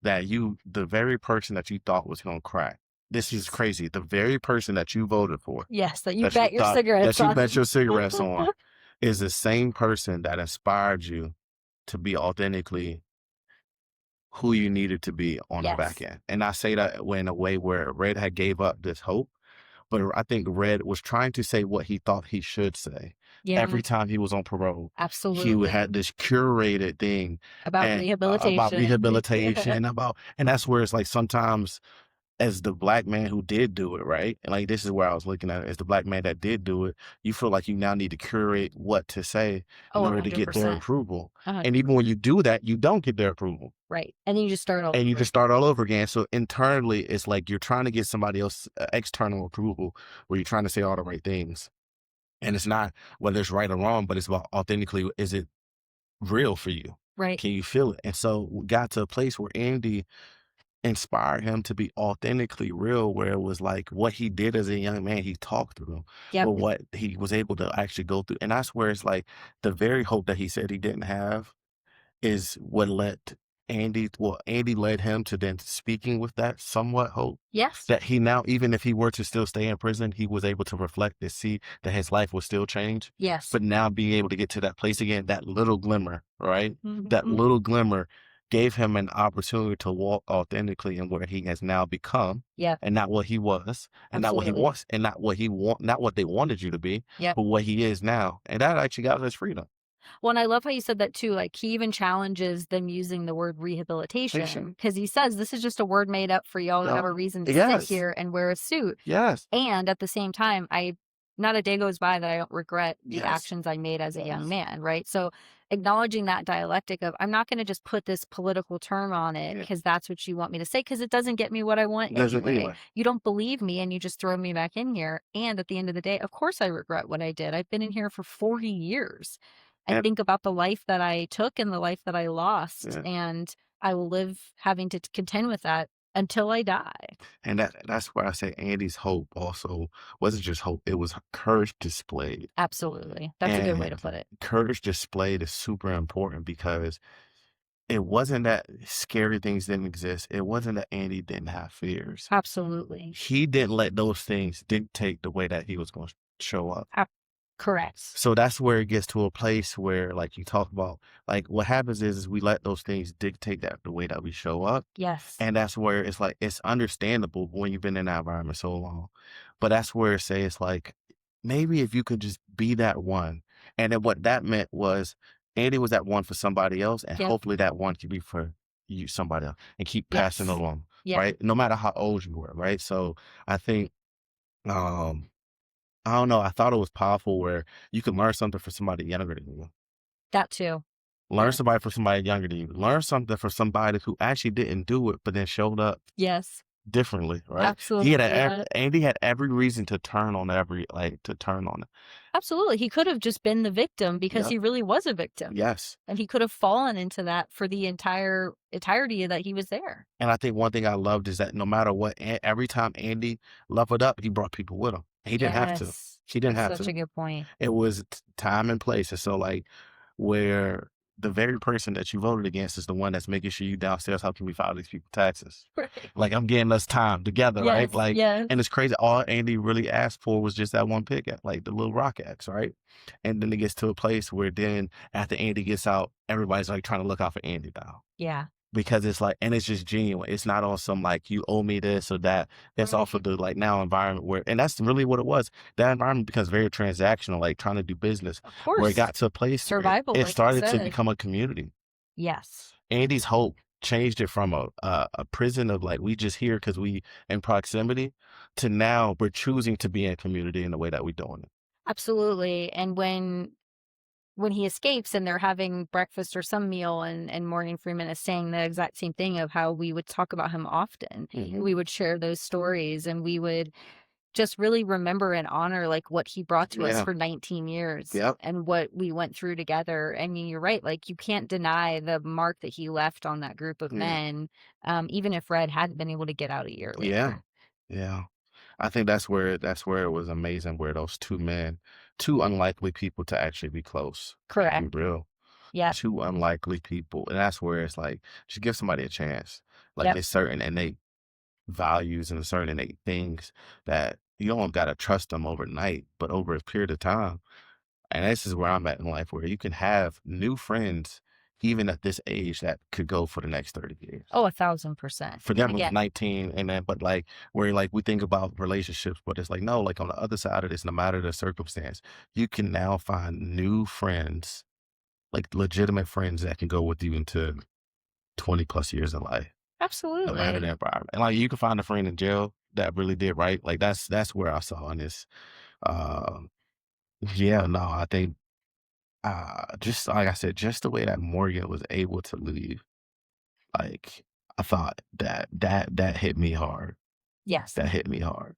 that the very person that you thought was gonna crack, this is crazy. The very person that you voted for, Yes, that you bet your cigarettes that you on. bet your cigarettes on, is the same person that inspired you to be authentically who you needed to be on the back Yes. end. And I say that in a way where Red had gave up this hope, but I think Red was trying to say what he thought he should say. Yeah, Every time he was on parole, he would absolutely. had this curated thing About and about rehabilitation. Yeah. rehabilitation, about and that's where it's like sometimes as the black man who did do it, right? And like this is where I was looking at it, as the black man that did do it, you feel like you now need to curate what to say Oh, in order to get their 100%. approval. And even 100%. when you do that, you don't get their approval. Right. And then you just start all And you over just again. start all over again. So internally, it's like you're trying to get somebody else external approval where you're trying to say all the right things. And it's not whether it's right or wrong, but it's about authentically, is it real for you? Right. Can you feel it? And so we got to a place where Andy inspired him to be authentically real, where it was like what he did as a young man, he talked through, Yep. but what he was able to actually go through. And that's where it's like the very hope that he said he didn't have is what led Andy led him to then speaking with that somewhat hope Yes. that he now, even if he were to still stay in prison, he was able to reflect and see that his life would still change. Yes. But now being able to get to that place again, that little glimmer, right? That Mhm. little glimmer gave him an opportunity to walk authentically in where he has now become Yeah, and not what he was and not what he absolutely. wants and not what they wanted you to be, Yep. but what he is now. And that actually got us freedom. Well, and I love how you said that too, like, he even challenges them using the word rehabilitation Patient. because he says, "This is just a word made up for y'all to Yeah. have a reason to sit Yes. here and wear a suit." Yes. And at the same time, I not a day goes by that I don't regret the Yes. actions I made as a young Yes. man, right? So acknowledging that dialectic of I'm not gonna just put this political term on it Yeah. because that's what you want me to say because it doesn't get me what I want Doesn't anyway. anyway. You don't believe me and you just throw me back in here. And at the end of the day, of course I regret what I did. I've been in here for 40 years. I And think about the life that I took and the life that I lost, yeah. and I will live having to contend with that until I die. And that's where I say Andy's hope also wasn't just hope, it was courage displayed. Absolutely. That's a good way to And put it. courage displayed is super important because it wasn't that scary things didn't exist. It wasn't that Andy didn't have fears. Absolutely. He didn't let those things dictate the way that he was going to show up. Ab correct. So that's where it gets to a place where, like you talk about, like what happens is we let those things dictate that the way that we show up. Yes. And that's where it's like, it's understandable when you've been in that environment so long. But that's where it say it's like, maybe if you could just be that one. And then what that meant was Andy was that one for somebody else. And Yep. hopefully that one could be for you, somebody else, and keep passing Yes. along, Yeah. right? No matter how old you were, right? So I think, um, I don't know. I thought it was powerful where you can learn something from somebody younger than you. That too. Learn Yeah. somebody from somebody younger than you. Learn something from somebody who actually didn't do it, but then showed up Yes. differently, right? Absolutely, yeah. Andy had every reason to turn on to turn on it. Absolutely. He could have just been the victim because Yep. he really was a victim, Yes. and he could have fallen into that for the entirety that he was there. And I think one thing I loved is that no matter what, every time Andy leveled up, he brought people with him. He didn't have to. Yes. He didn't That's have such a to. good point. It was time and place. And so, like, where the very person that you voted against is the one that's making sure you downstairs helping me file these people taxes. Right. Like, I'm getting us time together, right? Yes, Like, yes. and it's crazy. All Andy really asked for was just that one pick, like the little rock axe, right? And then it gets to a place where then after Andy gets out, everybody's like trying to look out for Andy now. Yeah. Because it's like, and it's just genuine. It's not on some like you owe me this or that. It's off of Right. the like now environment where, and that's really what it was. That environment becomes very transactional, like trying to do business, Of where it course. got to a place where Survival, it like you started to said. become a community. Yes. Andy's hope changed it from a prison of like we just here because we in proximity to now we're choosing to be in community in the way that we're doing it. Absolutely, and when he escapes and they're having breakfast or some meal and Morgan Freeman is saying the exact same thing of how we would talk about him often. Hmm. We would share those stories and we would just really remember and honor, like, what he brought to us Yeah. for 19 years Yep. and what we went through together. I mean, you're right, like, you can't deny the mark that he left on that group of Yeah. men, even if Red hadn't been able to get out a year Yeah. later. Yeah. I think that's where it was amazing where those two men, two unlikely people to actually be close. Be Correct. real. Yep. Two unlikely people. And that's where it's like, just give somebody a chance. Like Yep. there's certain innate values and certain innate things that you don't gotta trust them overnight, but over a period of time. And this is where I'm at in life, where you can have new friends even at this age that could go for the next 30 years. Oh, 1,000%. For And them, it was again, 19, and then, but like, where like we think about relationships, but it's like, no, like on the other side of this, no matter the circumstance, you can now find new friends, like legitimate friends that can go with you into 20 plus years of life, no matter the absolutely. environment. And like, you can find a friend in jail that really did right. Like, that's where I saw in this. Um, yeah, no, I think, just like I said, just the way that Morgan was able to leave, like, I thought that hit me hard. Yes. That hit me hard.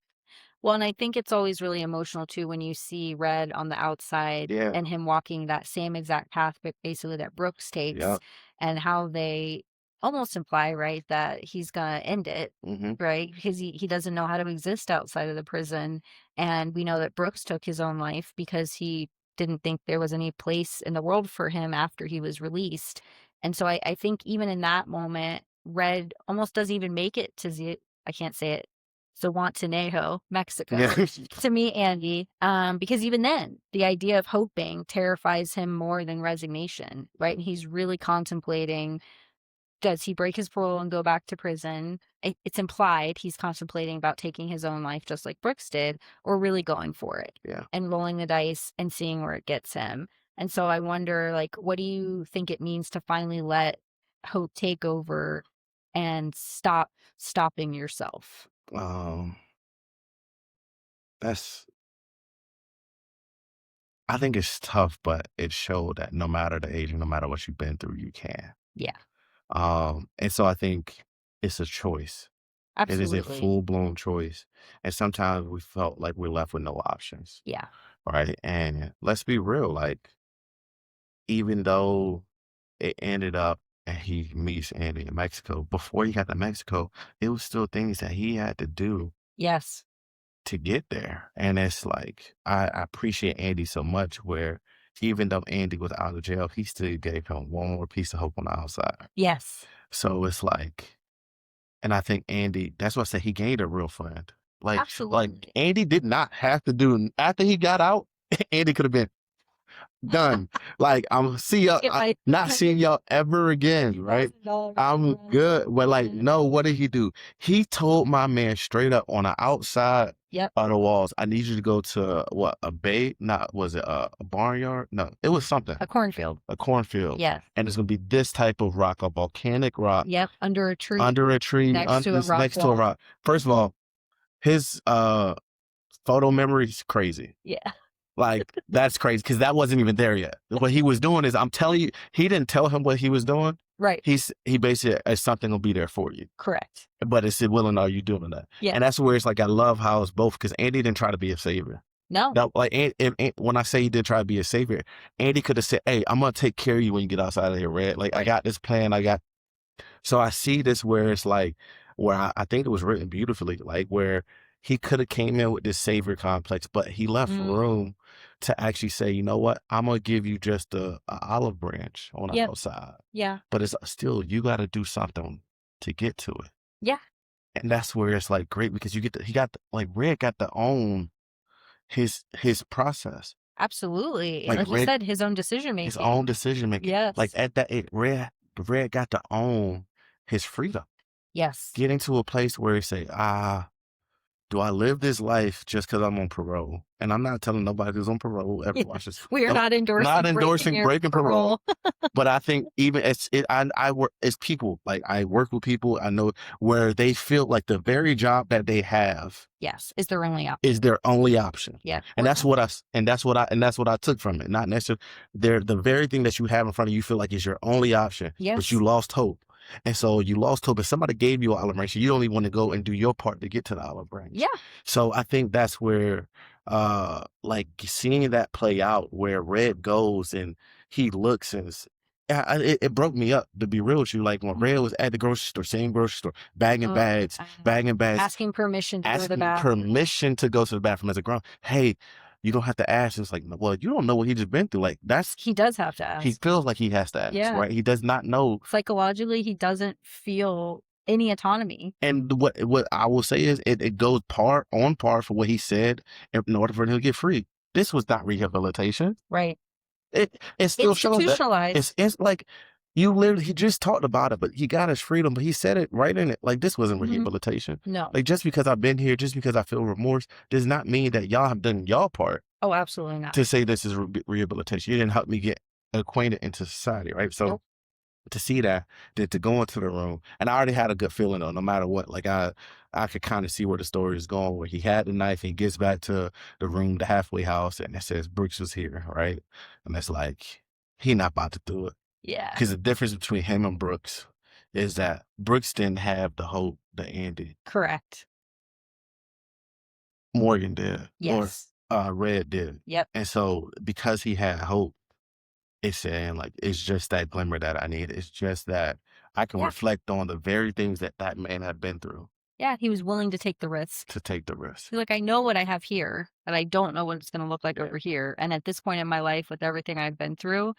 Well, and I think it's always really emotional too when you see Red on the outside Yeah. and him walking that same exact path, but basically that Brooks takes, Yep. and how they almost imply, right, that he's gonna end it, Mhm. right? Because he doesn't know how to exist outside of the prison. And we know that Brooks took his own life because he didn't think there was any place in the world for him after he was released. And so I think even in that moment, Red almost doesn't even make it to I can't say it. So Montenegro, Yeah. Mexico, to meet Andy, because even then, the idea of hoping terrifies him more than resignation, right? And he's really contemplating, does he break his parole and go back to prison? It's implied he's contemplating about taking his own life just like Brooks did, or really going for it Yeah. and rolling the dice and seeing where it gets him. And so I wonder, like, what do you think it means to finally let hope take over and stop stopping yourself? Um, that's I think it's tough, but it showed that no matter the age and no matter what you've been through, you can. Yeah, And so I think it's a choice. It is a absolutely. full-blown choice. And sometimes we felt like we're left with no options, Yeah. right? And let's be real, like, even though it ended up and he meets Andy in Mexico, before he got to Mexico, it was still things that he had to do Yes. to get there. And it's like, I appreciate Andy so much where even though Andy was out of jail, he still gave him one more piece of hope on the outside. Yes. So it's like, and I think Andy, that's why I say he gained a real friend. Like Absolutely. Andy did not have to do after he got out. Andy could have been done. Like I'm see y'all, Get my not seeing y'all ever again, right? $50,000 I'm good, but like, no, what did he do? He told my man straight up on the outside Yep. of the walls, I need you to go to what a bay, not was it a barnyard? No, it was something, A cornfield. a cornfield, Yes. and it's gonna be this type of rock, a volcanic rock, Yep. Under a tree under a tree, next to a this rock next to a wall. rock. First of all, his photo memory is crazy. Yeah. Like, that's crazy because that wasn't even there yet. What he was doing is, I'm telling you, he didn't tell him what he was doing. Right. He basically something will be there for you, Correct. but it's willing, are you doing that? Yeah. And that's where it's like I love how it's both because Andy didn't try to be a savior. No. Now, like when I say he did try to be a savior, Andy could have said, "Hey, I'm gonna take care of you when you get outside of here, Red. Like I Right. got this plan. I got." So I see this where it's like where I think it was written beautifully, like where he could have came in with this savior complex, but he left Mm. room to actually say, you know what, I'm gonna give you just a olive branch on the Yep. outside, Yeah. but it's still you got to do something to get to it, Yeah. and that's where it's like great because you get he got like Red got to own his process, Absolutely. like Like you Red said, his own decision his own making. decision making, like Yes. at that Red got to own his freedom. Yes. Getting to a place where he say, do I live this life just because I'm on parole? And I'm not telling nobody who's on parole ever Yeah. watch this. We are No, not endorsing not breaking endorsing your breaking parole. parole. But I think even I work as people, like I work with people I know where they feel like the very job that they have Yes. Is their only option. is their only option. Yeah. And that's what I took from it. Not necessarily the very thing that you have in front of you feel like is your only option, but you Yes. lost hope. And so you lost hope. If somebody gave you an olive branch, you only want to go and do your part to get to the olive branch. Yeah. So I think that's where like seeing that play out where Red goes and he looks and it broke me up to be real with you. Like when Red Mhm. was at the grocery store, same grocery store, Uh, bagging bags, Asking permission to go to the asking bathroom. permission to go to the bathroom as a grown. Hey, you don't have to ask. It's like, well, you don't know what he just been through. Like He does have to he ask. feels like he has to ask, Yeah. right? He does not know. Psychologically, he doesn't feel any autonomy. And what I will say is it goes par for what he said in order for him to get free. This was not rehabilitation. Right. It still shows that Institutionalized. it's like you literally he just talked about it, but he got his freedom, but he said it right in it. Like this wasn't Mhm. rehabilitation. No. Like just because I've been here, just because I feel remorse, does not mean that y'all have done y'all part Oh, absolutely not. to say this is rehabilitation. You didn't help me get acquainted into society, right? So Nope. to see that, then to go into the room, and I already had a good feeling though, no matter what. Like I could kind of see where the story is going. Where he had the knife, he gets back to the room, the halfway house, and it says Brooks was here, right? And it's like he not about to do it Yeah. because the difference between him and Brooks is that Brooks didn't have the hope that Andy Correct. Morgan did or Yes. Red did, Yep. and so because he had hope. It's saying like it's just that glimmer that I need. It's just that I can Yeah. reflect on the very things that that man had been through Yeah. He was willing to take the risk. to take the risk. He's like, I know what I have here, but I don't know what it's going to look like Yeah. over here. And at this point in my life, with everything I've been through,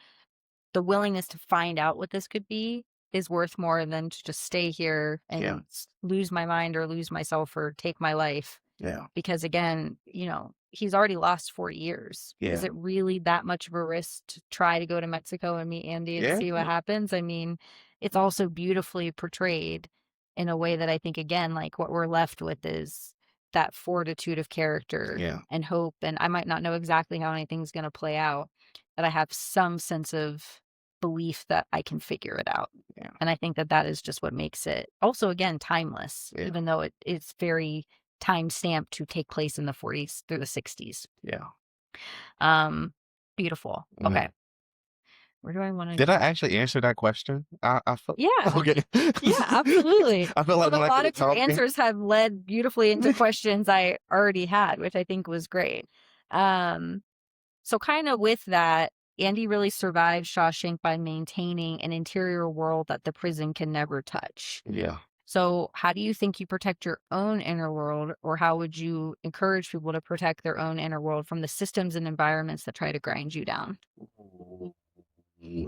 the willingness to find out what this could be is worth more than to just stay here Yeah. and lose my mind or lose myself or take my life. Yeah. Because again, he's already lost 4 years. Is Yeah. it really that much of a risk to try to go to Mexico and meet Andy and Yeah. see what happens? I mean, it's also beautifully portrayed in a way that I think, again, like what we're left with is that fortitude of character Yeah. and hope. And I might not know exactly how anything's going to play out, but I have some sense of belief that I can figure it out. Yeah. And I think that that is just what makes it also, again, timeless, Yeah. even though it's very time stamped to take place in the 40s through the 60s. Yeah. Um, beautiful. Yeah. Okay. Where do I want to Did I go? actually answer that question? I felt Yeah. okay. Yeah, absolutely. I feel like But a when I lot get of your talking. answers have led beautifully into questions I already had, which I think was great. Um, so kind of with that, Andy really survived Shawshank by maintaining an interior world that the prison can never touch. Yeah. So, how do you think you protect your own inner world, or how would you encourage people to protect their own inner world from the systems and environments that try to grind you down? Ooh.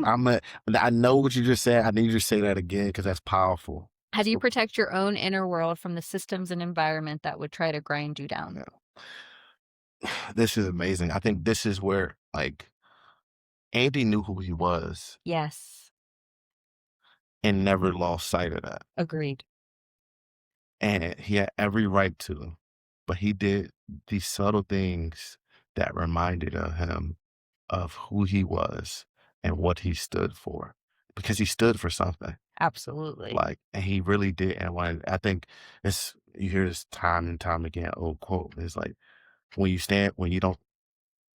I know what you just said. I need you to say that again because that's powerful. How do you So, protect your own inner world from the systems and environment that would try to grind you down? yeah. This is amazing. I think this is where like Andy knew who he was Yes, and never lost sight of that. agreed. And he had every right to, but he did these subtle things that reminded of him of who he was and what he stood for because he stood for something. Absolutely. Like, and he really did. And when I think it's, you hear this time and time again, old quote, it's like, when you don't,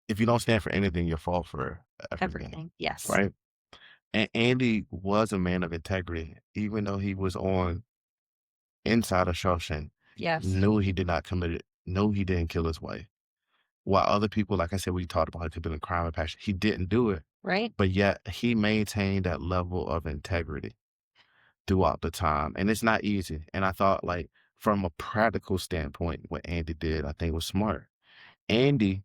if you don't stand for anything, you'll fall for everything. Everything. Yes. Right. And Andy was a man of integrity, even though he was on inside of Shawshank, Yes. knew he did not commit it, knew he didn't kill his wife. While other people, like I said, we talked about it could have been a crime of passion. He didn't do it, Right? but yet he maintained that level of integrity throughout the time. And it's not easy. And I thought, like, from a practical standpoint, what Andy did, I think was smart. Andy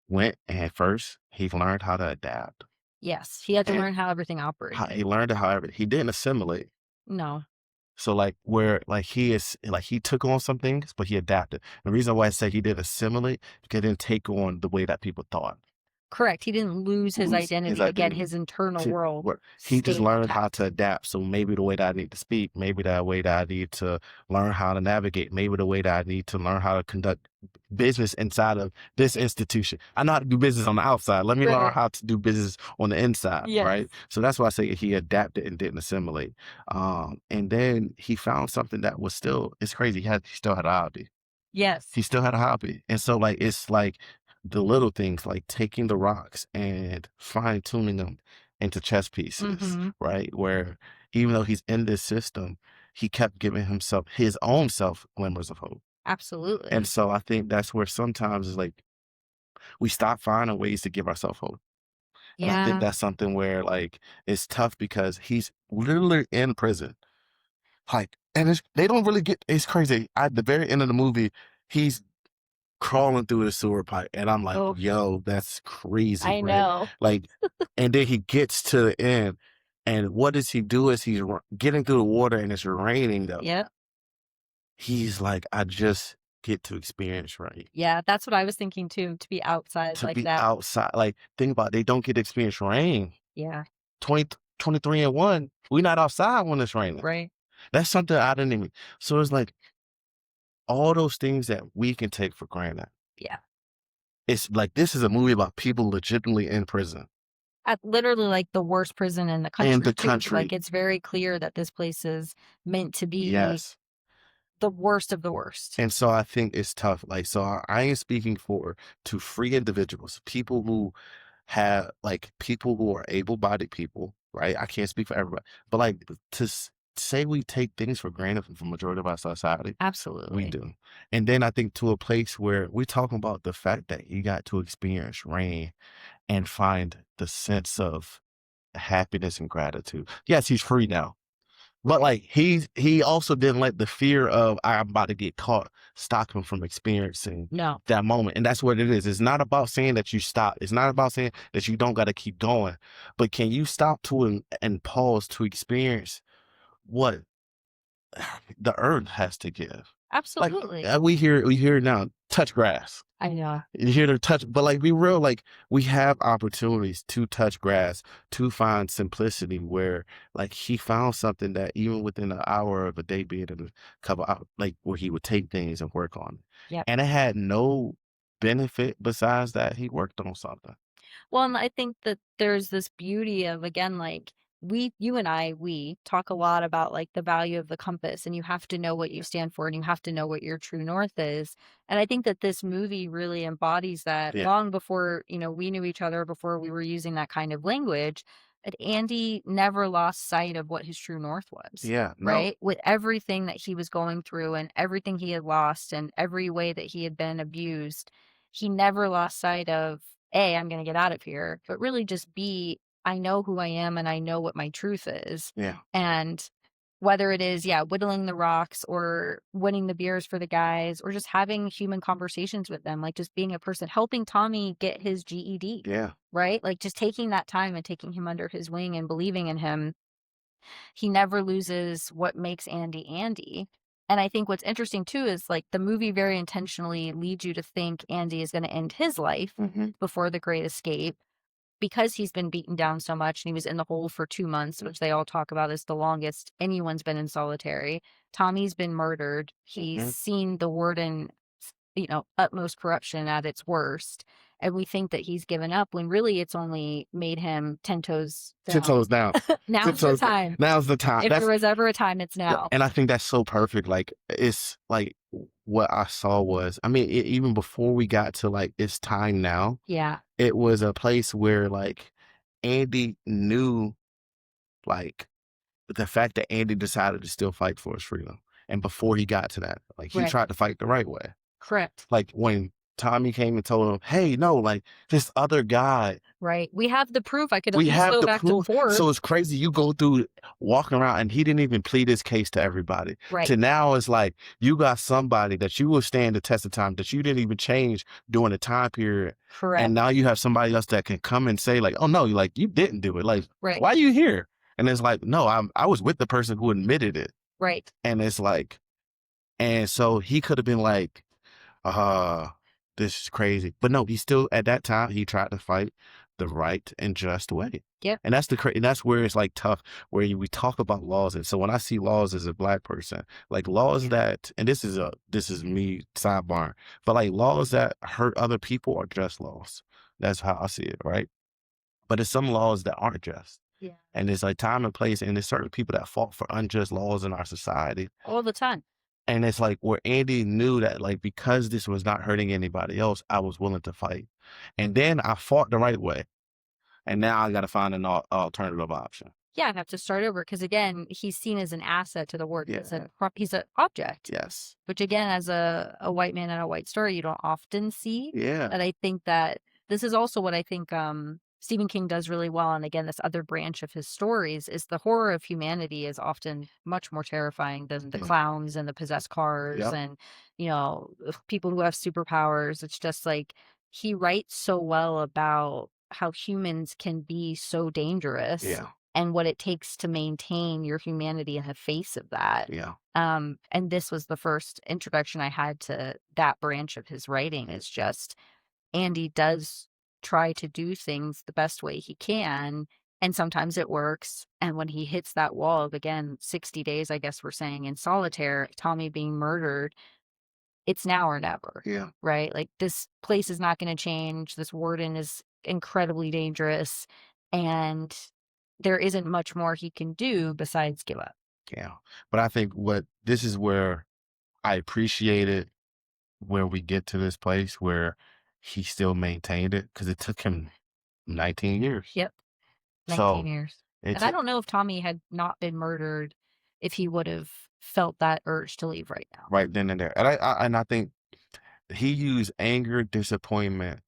went and first he learned how to adapt. Yes. He had to And learn how everything how operated. he learned it, however, he didn't assimilate. No. So like where like he is like he took on some things, but he adapted. The reason why I say he did assimilate because he didn't take on the way that people thought. Correct. He didn't lose his Lose his identity. Again, identity. his internal world Where he just stayed learned how to intact. adapt. So maybe the way that I need to speak, maybe the way that I need to learn how to navigate, maybe the way that I need to learn how to conduct business inside of this institution. I know how to do business on the outside. Let me learn Right. how to do business on the inside, Yes. right? So that's why I say he adapted and didn't assimilate. And then he found something that was still, it's crazy. He still had a hobby. Yes. He still had a hobby. And so like it's like the little things like taking the rocks and fine tuning them into chess pieces, Mhm. right? Where even though he's in this system, he kept giving himself his own self glimmers of hope. And Absolutely. so I think that's where sometimes it's like we stop finding ways to give ourselves hope. And I think Yeah. that's something where like it's tough because he's literally in prison. Like, and they don't really get it's crazy. At the very end of the movie, he's crawling through the sewer pipe, and I'm like, Oh, "Yo, that's crazy," I right? know. Like, and then he gets to the end, and what does he do as he's getting through the water and it's raining though? Yep. He's like, "I just get to experience rain, Yeah, that's what I was thinking too, to be outside to like be that. outside." Like, think about it, they don't get to experience rain. Yeah. 23 and 1, we're not outside when it's raining. Right. That's something I didn't even. So it's like all those things that we can take for granted. Yeah. It's like this is a movie about people legitimately in prison. At literally, like, the worst prison in the In the country too. Like, country. it's very clear that this place is meant to be Yes. the worst of the worst. And so I think it's tough. Like, so I am speaking for to free individuals, people who have like people who are able-bodied people, right? I can't speak for everybody, but like say we take things for granted from the majority of our society, we Absolutely. do. And then I think to a place where we're talking about the fact that you got to experience rain and find the sense of happiness and gratitude. Yes, he's free now. But like he also didn't let the fear of I'm about to get caught stop him from experiencing No, that moment. And that's what it is. It's not about saying that you stop. It's not about saying that you don't got to keep going. But can you stop to and pause to experience what the earth has to give? Like absolutely. we hear now, touch grass. I know. You hear the touch, but like be real, like we have opportunities to touch grass, to find simplicity where like he found something that even within an hour of a day being in a couple out like where he would take things and work on it. Yep. And it had no benefit besides that he worked on something. Well, and I think that there's this beauty of, again, like, you and we talk a lot about like the value of the compass, and you have to know what you stand for and you have to know what your true north is. And I think that this movie really embodies that Yeah. long before, we knew each other, before we were using that kind of language. That Andy never lost sight of what his true north was, Yeah. No. right? With everything that he was going through and everything he had lost and every way that he had been abused, he never lost sight of A, I'm gonna get out of here, but really just B, I know who I am and I know what my truth is. Yeah. And whether it is, yeah, whittling the rocks or winning the beers for the guys or just having human conversations with them, like just being a person, helping Tommy get his GED, Yeah. right? Like just taking that time and taking him under his wing and believing in him. He never loses what makes Andy Andy. And I think what's interesting too is like the movie very intentionally leads you to think Andy is going to end his life Hmm. before the Great Escape because he's been beaten down so much and he was in the hole for 2 months, which they all talk about as the longest anyone's been in solitary. Tommy's been murdered. He's Hmm. seen the warden, utmost corruption at its worst. And we think that he's given up when really it's only made him 10 toes down. Tiptoes down. Now's the Tiptoes. time. Now's the time. If there That's was ever a time, it's Yeah, now. and I think that's so perfect. Like it's like what I saw was, I mean, even before we got to like it's time now, Yeah. it was a place where like Andy knew like the fact that Andy decided to still fight for his freedom. And before he got to that, like he Right. tried to fight the right way. Correct. Like when Tommy came and told him, hey, no, like this other guy, Right. We have the proof. I could at we least have go the back to proof. court. So it's crazy. You go through walking around and he didn't even plead his case to everybody. Right. To now it's like you got somebody that you will stand the test of time that you didn't even change during the time period. Correct. And now you have somebody else that can come and say, like, oh no, like you didn't do it. Like, Right. why are you here? And it's like, no, I was with the person who admitted it. Right. And it's like, and so he could have been like, uh, this is crazy. But no, he still at that time he tried to fight the right and just way. Yep. And that's and that's where it's like tough, where we talk about laws. And so when I see laws as a black person, like laws that, and this is me sidebar, but like laws that hurt other people are just laws. That's how I see it, right? But there's some laws that aren't just. Yeah. And there's like time and place, and there's certain people that fought for unjust laws in our society. All the time. And it's like where Andy knew that like because this was not hurting anybody else, I was willing to fight. And then I fought the right way. And now I gotta find an alternative option. Yeah, I have to start over because again, he's seen as an asset to the work. Yeah. He's an object. Yes. Which again, as a white man in a white story, you don't often see. Yeah. And I think that this is also what I think Stephen King does really well. And again, this other branch of his stories is the horror of humanity is often much more terrifying than the Yeah. clowns and the possessed cars Yep. and, people who have superpowers. It's just like he writes so well about how humans can be so dangerous Yeah. and what it takes to maintain your humanity in the face of that. Yeah. And this was the first introduction I had to that branch of his writing is just Andy does try to do things the best way he can. And sometimes it works. And when he hits that wall of, again, 60 days, I guess we're saying in solitaire, Tommy being murdered, it's now or never, Yeah. right? Like this place is not going to change. This warden is incredibly dangerous. And there isn't much more he can do besides give up. Yeah. But I think what this is where I appreciate it where we get to this place where he still maintained it because it took him 19 years. Yep. 19 So years. And it's I don't know if Tommy had not been murdered, if he would have felt that urge to leave right now. right then and there. And I think he used anger, disappointment,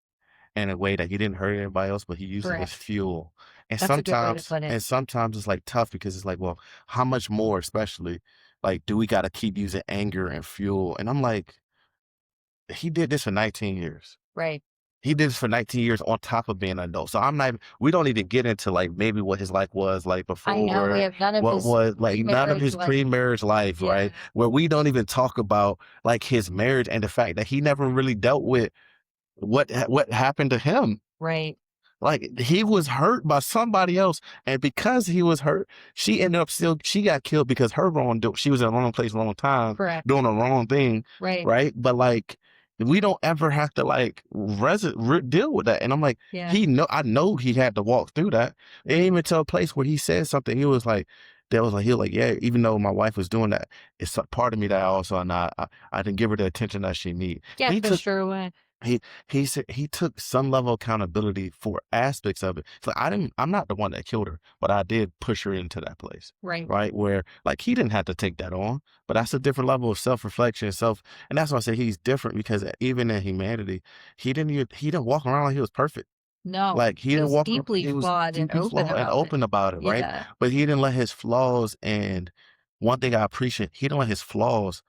in a way that he didn't hurt anybody else, but he used it as Correct. fuel. And That's a good way to sometimes put it. it's like tough because it's like, well, how much more, especially like, do we got to keep using anger and fuel? And I'm like, he did this for 19 years. Right. He did this for 19 years on top of being an adult. So I'm not, we don't even get into like maybe what his life was like I know we before, have none of what his was like none of pre-marriage his life. pre-marriage life, Yeah. right? Where we don't even talk about like his marriage and the fact that he never really dealt with what happened to him. Right. Like he was hurt by somebody else, and because he was hurt, she got killed because she was in the wrong place, wrong time, Correct. doing the wrong thing, Right. right? But like we don't ever have to like deal with that. And I'm like, Yeah. I know he had to walk through that. And even to a place where he said something, he was like, yeah, even though my wife was doing that, it's a part of me that I also not I didn't give her the attention that she need. Yeah, He for took sure would. he he said he took some level of accountability for aspects of it. So I'm not the one that killed her, but I did push her into that place. Right. Right. Where like he didn't have to take that on, but that's a different level of self-reflection, and that's why I say he's different because even in humanity, he didn't walk around like he was perfect. No. Like he He didn't was walk around, deeply he was flawed and deeply open flawed and about it. open about it, right? Yeah. But he didn't let his flaws and one thing I appreciate, he didn't let his flaws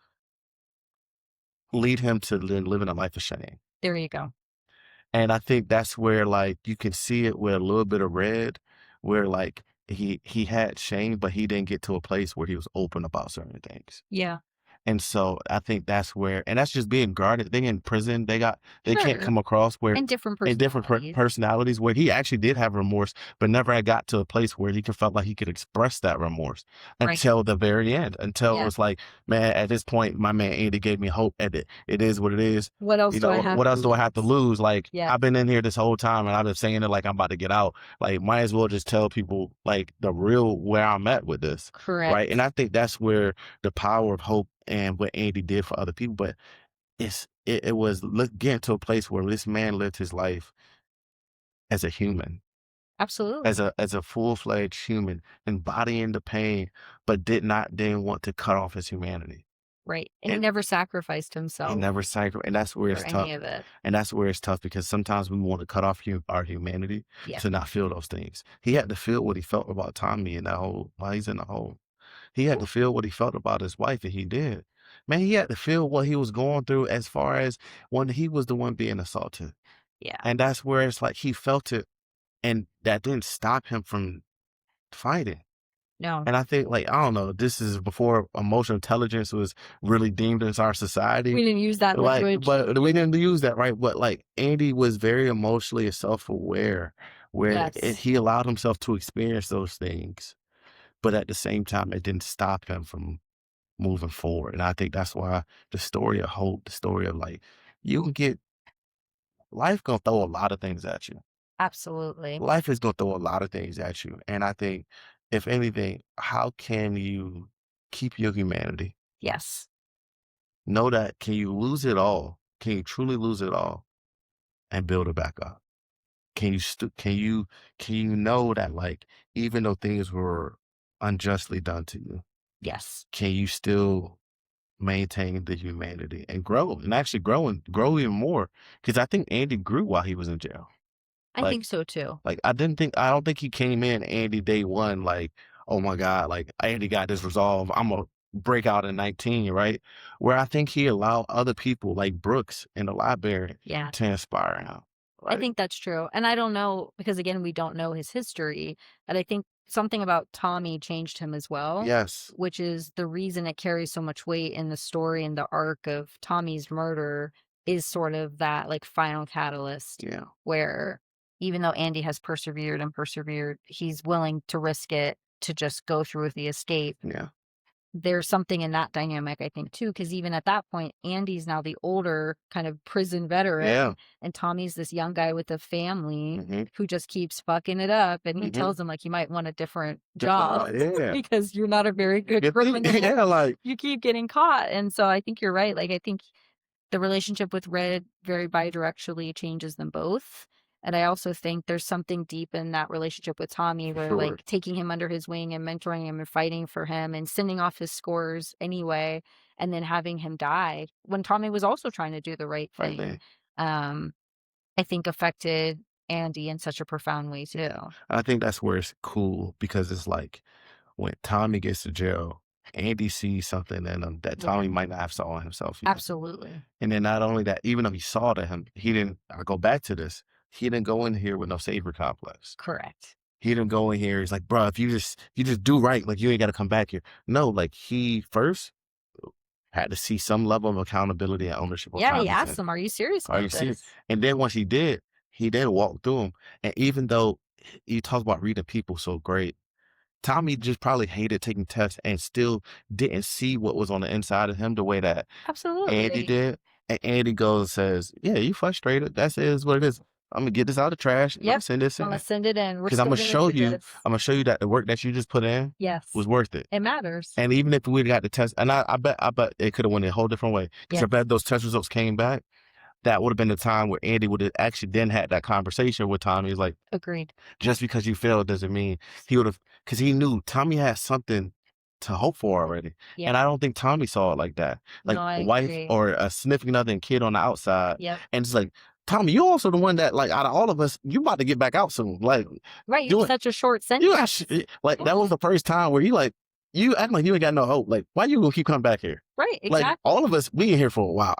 lead him to living a life of shame. There you go. And I think that's where, like, you can see it with a little bit of red, where, like, he had shame, but he didn't get to a place where he was open about certain things. Yeah. And so I think that's where and that's just being guarded. They in prison, they can't Sure. come across where And different in different personalities. personalities where he actually did have remorse, but never had got to a place where he could felt like he could express that remorse Right. until the very end. Until it Yeah. was like, man, at this point, my man Andy gave me hope and it is what it is. What else You do I know, have what to else do I have to lose? lose? Like Yeah. I've been in here this whole time and I've been saying it like I'm about to get out. Like might as well just tell people like the real where I'm at with this. Right. And Correct. I think that's where the power of hope and what Andy did for other people. But it was getting to a place where this man lived his life as a human, Absolutely. as a full-fledged human, embodying the pain, but didn't want to cut off his humanity. Right. And he And never sacrificed he himself never sacrificed, and that's where for it's tough. any of it. And that's where it's tough because sometimes we want to cut off our humanity Yeah. to not feel those things. He had to feel what he felt about Tommy and that whole while he's in the hole. He had to feel what he felt about his wife, and he did. Man, he had to feel what he was going through as far as when he was the one being assaulted. Yeah. And that's where it's like he felt it, and that didn't stop him from fighting. No. And I think, like, I don't know, this is before emotional intelligence was really deemed as our society. We didn't use that Like, language. but we didn't use that, right? But like, Andy was very emotionally self-aware, where Yes. he allowed himself to experience those things. But at the same time, it didn't stop him from moving forward. And I think that's why the story of hope, the story of like, you can get life gonna throw a lot of things at you. Absolutely. Life is gonna throw a lot of things at you. And I think, if anything, how can you keep your humanity? Yes. Know that can you lose it all? Can you truly lose it all and build it back up? Can you can you know that like even though things were unjustly done to you, Yes. can you still maintain the humanity and grow and actually grow even more? Because I think Andy grew while he was in jail. I Like think so too. I don't think he came in Andy day one like, oh my God, like Andy got this resolve. I'm gonna break out in 19, right? Where I think he allowed other people like Brooks in the library Yeah. to inspire him. I Right? think that's true. And I don't know because again, we don't know his history, but I think something about Tommy changed him as well, Yes. which is the reason it carries so much weight in the story and the arc of Tommy's murder is sort of that like final catalyst Yeah. where even though Andy has persevered and persevered, he's willing to risk it to just go through with the escape. Yeah. There's something in that dynamic, I think, too, because even at that point, Andy's now the older kind of prison veteran, Yeah. and Tommy's this young guy with a family Hmm. who just keeps fucking it up, and he Hmm. tells him, like, "You might want a different job Yeah. because you're not a very good criminal. Yeah. Like You keep getting caught." And so I think you're right. Like, I think the relationship with Red very bidirectionally changes them both. And I also think there's something deep in that relationship with Tommy for where sure. like taking him under his wing and mentoring him and fighting for him and sending off his scores anyway, and then having him die when Tommy was also trying to do the right Right thing. there. Um, I think affected Andy in such a profound way too. Yeah. I think that's where it's cool because it's like when Tommy gets to jail, Andy sees something in him that Yeah, Tommy might not have saw in himself yet. absolutely. And then not only that, even though he saw to him, he didn't I go back to this, he didn't go in here with no savior complex. Correct. He didn't go in here, he's like, "Bro, if you just do right, like, you ain't gotta come back here." No, like, he first had to see some level of accountability and ownership of Yeah, he Tommy's asked end. them, "Are you serious Are you about serious? this?" And then once he did walk through them. And even though you talk about reading people so great, Tommy just probably hated taking tests and still didn't see what was on the inside of him the way that Andy Absolutely. did. And Andy goes and says, "Yeah, you frustrated. That's it is what it is. I'm gonna get this out of the trash and I'm Yep. gonna send this I'm gonna in. send it in. We're Because I'm still gonna gonna show do you, this. I'm gonna show you that the work that you just put in Yes. was worth it." It matters. And even if we got the test, and I bet it could have went a whole different way. Because I Yes. bet those test results came back, that would have been the time where Andy would have actually then had that conversation with Tommy. He's like, Agreed. just because you failed doesn't mean he would have, because he knew Tommy had something to hope for already. Yeah. And I don't think Tommy saw it like that. Like No, I a wife agree. or a significant other and kid on the outside. Yep. And it's like, Tommy, you also the one that, like, out of all of us, you about to get back out soon. Like, Right, you you have such a short you sentence. actually like that was the first time where you act like you ain't got no hope. Like, why you gonna keep coming back here? Right, Like all exactly. of us, we in here for a while.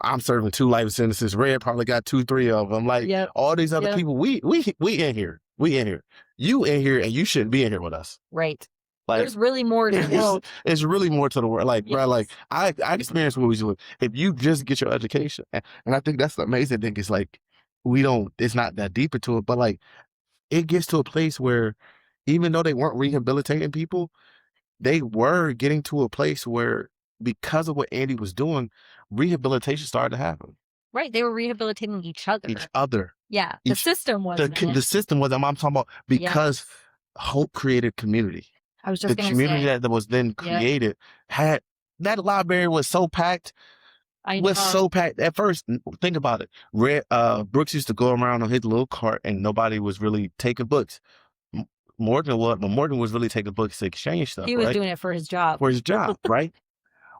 I'm serving 2 life sentences. Red probably got 2, 3 of them. Like Yep. all these other Yep. people, we in here. We in here. You in here, and you shouldn't be in here with us. Right. Like There's really more to the world. it's really more to the world. Like, bro, like Yes. I experienced movies with if you just get your education, and I think that's the amazing thing is like we don't. It's not that deep into it, but like it gets to a place where even though they weren't rehabilitating people, they were getting to a place where because of what Andy was doing, rehabilitation started to happen. Right, they were rehabilitating each other. Each other. Yeah, the Each system wasn't. the system was I'm talking about because Yes. hope created community. I was The just gonna community say. that was then Yep. created had that library I was know. so packed. At first, think about it. Brooks used to go around on his little cart and nobody was really taking books. M- Morgan was really taking books to exchange stuff, He was right? doing it for his job. For his job, right?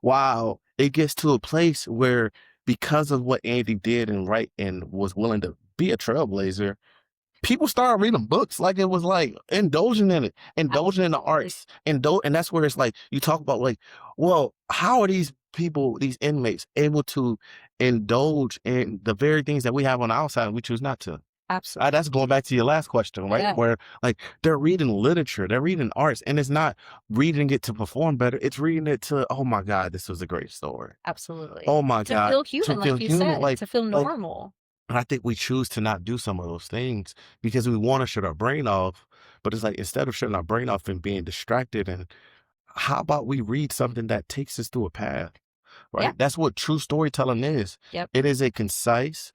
Wow. It gets to a place where because of what Andy did and right and was willing to be a trailblazer, people started reading books like it was like indulging in it, indulging in the Absolutely. arts, and that's where it's like you talk about like, well, how are these people, these inmates, able to indulge in the very things that we have on the outside and we choose not to? Absolutely. That's going back to your last question, right? Yeah, Where like they're reading literature, they're reading arts, and it's not reading it to perform better. It's reading it to, oh my God, this was a great story. absolutely. Oh my To God, feel to human, feel like you human, said, to feel like normal. and I think we choose to not do some of those things because we want to shut our brain off. But it's like instead of shutting our brain off and being distracted, and how about we read something that takes us through a path, Yeah, right? That's what true storytelling is. yep, It is a concise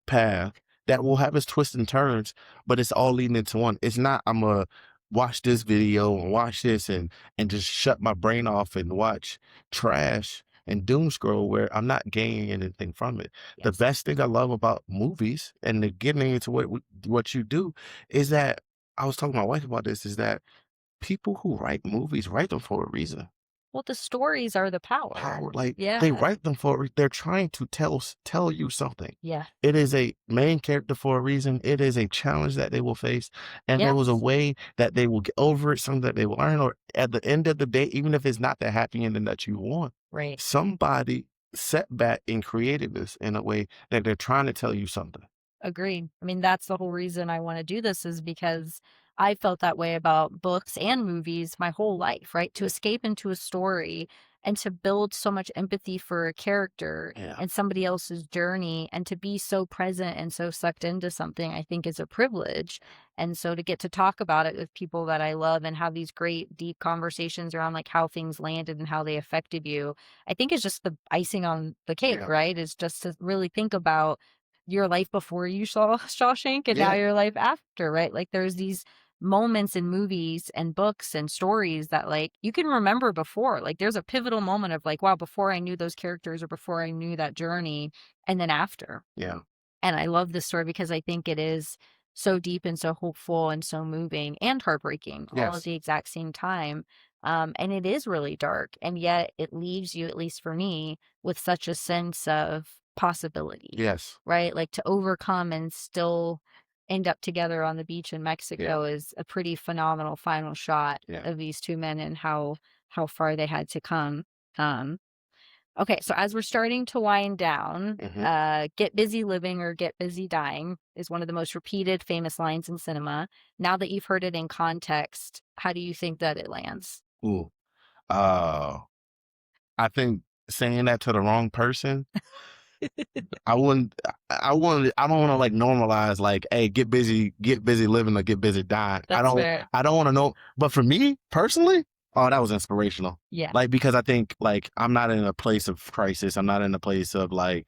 path that will have its twists and turns, but it's all leading into one. It's not I'm gonna watch this video and watch this and just shut my brain off and watch trash and doom scroll where I'm not gaining anything from it. The yes. best thing I love about movies and the getting into what you do is that I was talking to my wife about this is that people who write movies write them for a reason. Well, the stories are the power. Power, like Yeah, they write them for a they're trying to tell you something. yeah, It is a main character for a reason. It is a challenge that they will face, and there was a yes, way that they will get over it, something that they will learn, or at the end of the day, even if it's not the happy ending that you want, right. somebody sat back and created this in a way that they're trying to tell you something. Agreed. I mean, that's the whole reason I wanna do this is because I felt that way about books and movies my whole life, right? To escape into a story and to build so much empathy for a character Yeah, and somebody else's journey and to be so present and so sucked into something, I think is a privilege. And so to get to talk about it with people that I love and have these great deep conversations around like how things landed and how they affected you, I think is just the icing on the cake, yeah, right? Is just to really think about your life before you saw Shawshank and now yeah, your life after, right? Like there's these moments in movies and books and stories that like you can remember before. Like there's a pivotal moment of like, wow, before I knew those characters or before I knew that journey, and then after. yeah, And I love this story because I think it is so deep and so hopeful and so moving and heartbreaking all at yes, the exact same time. And it is really dark. And yet it leaves you, at least for me, with such a sense of possibility, Yes. right? Like to overcome and still end up together on the beach in Yeah. Mexico is a pretty phenomenal final shot Yeah. of these two men and how far they had to come. Um, okay, so as we're starting to wind down, Hmm. get busy living or get busy dying is one of the most repeated famous lines in cinema. Now that you've heard it in context, how do you think that it lands? Ooh. Uh, I think saying that to the wrong person, I wouldn't. I don't want to like normalize like, hey, get busy living or get busy dying. That's fair. I don't want to know. But for me personally, oh, that was inspirational. Yeah. Like because I think like I'm not in a place of crisis. I'm not in a place of like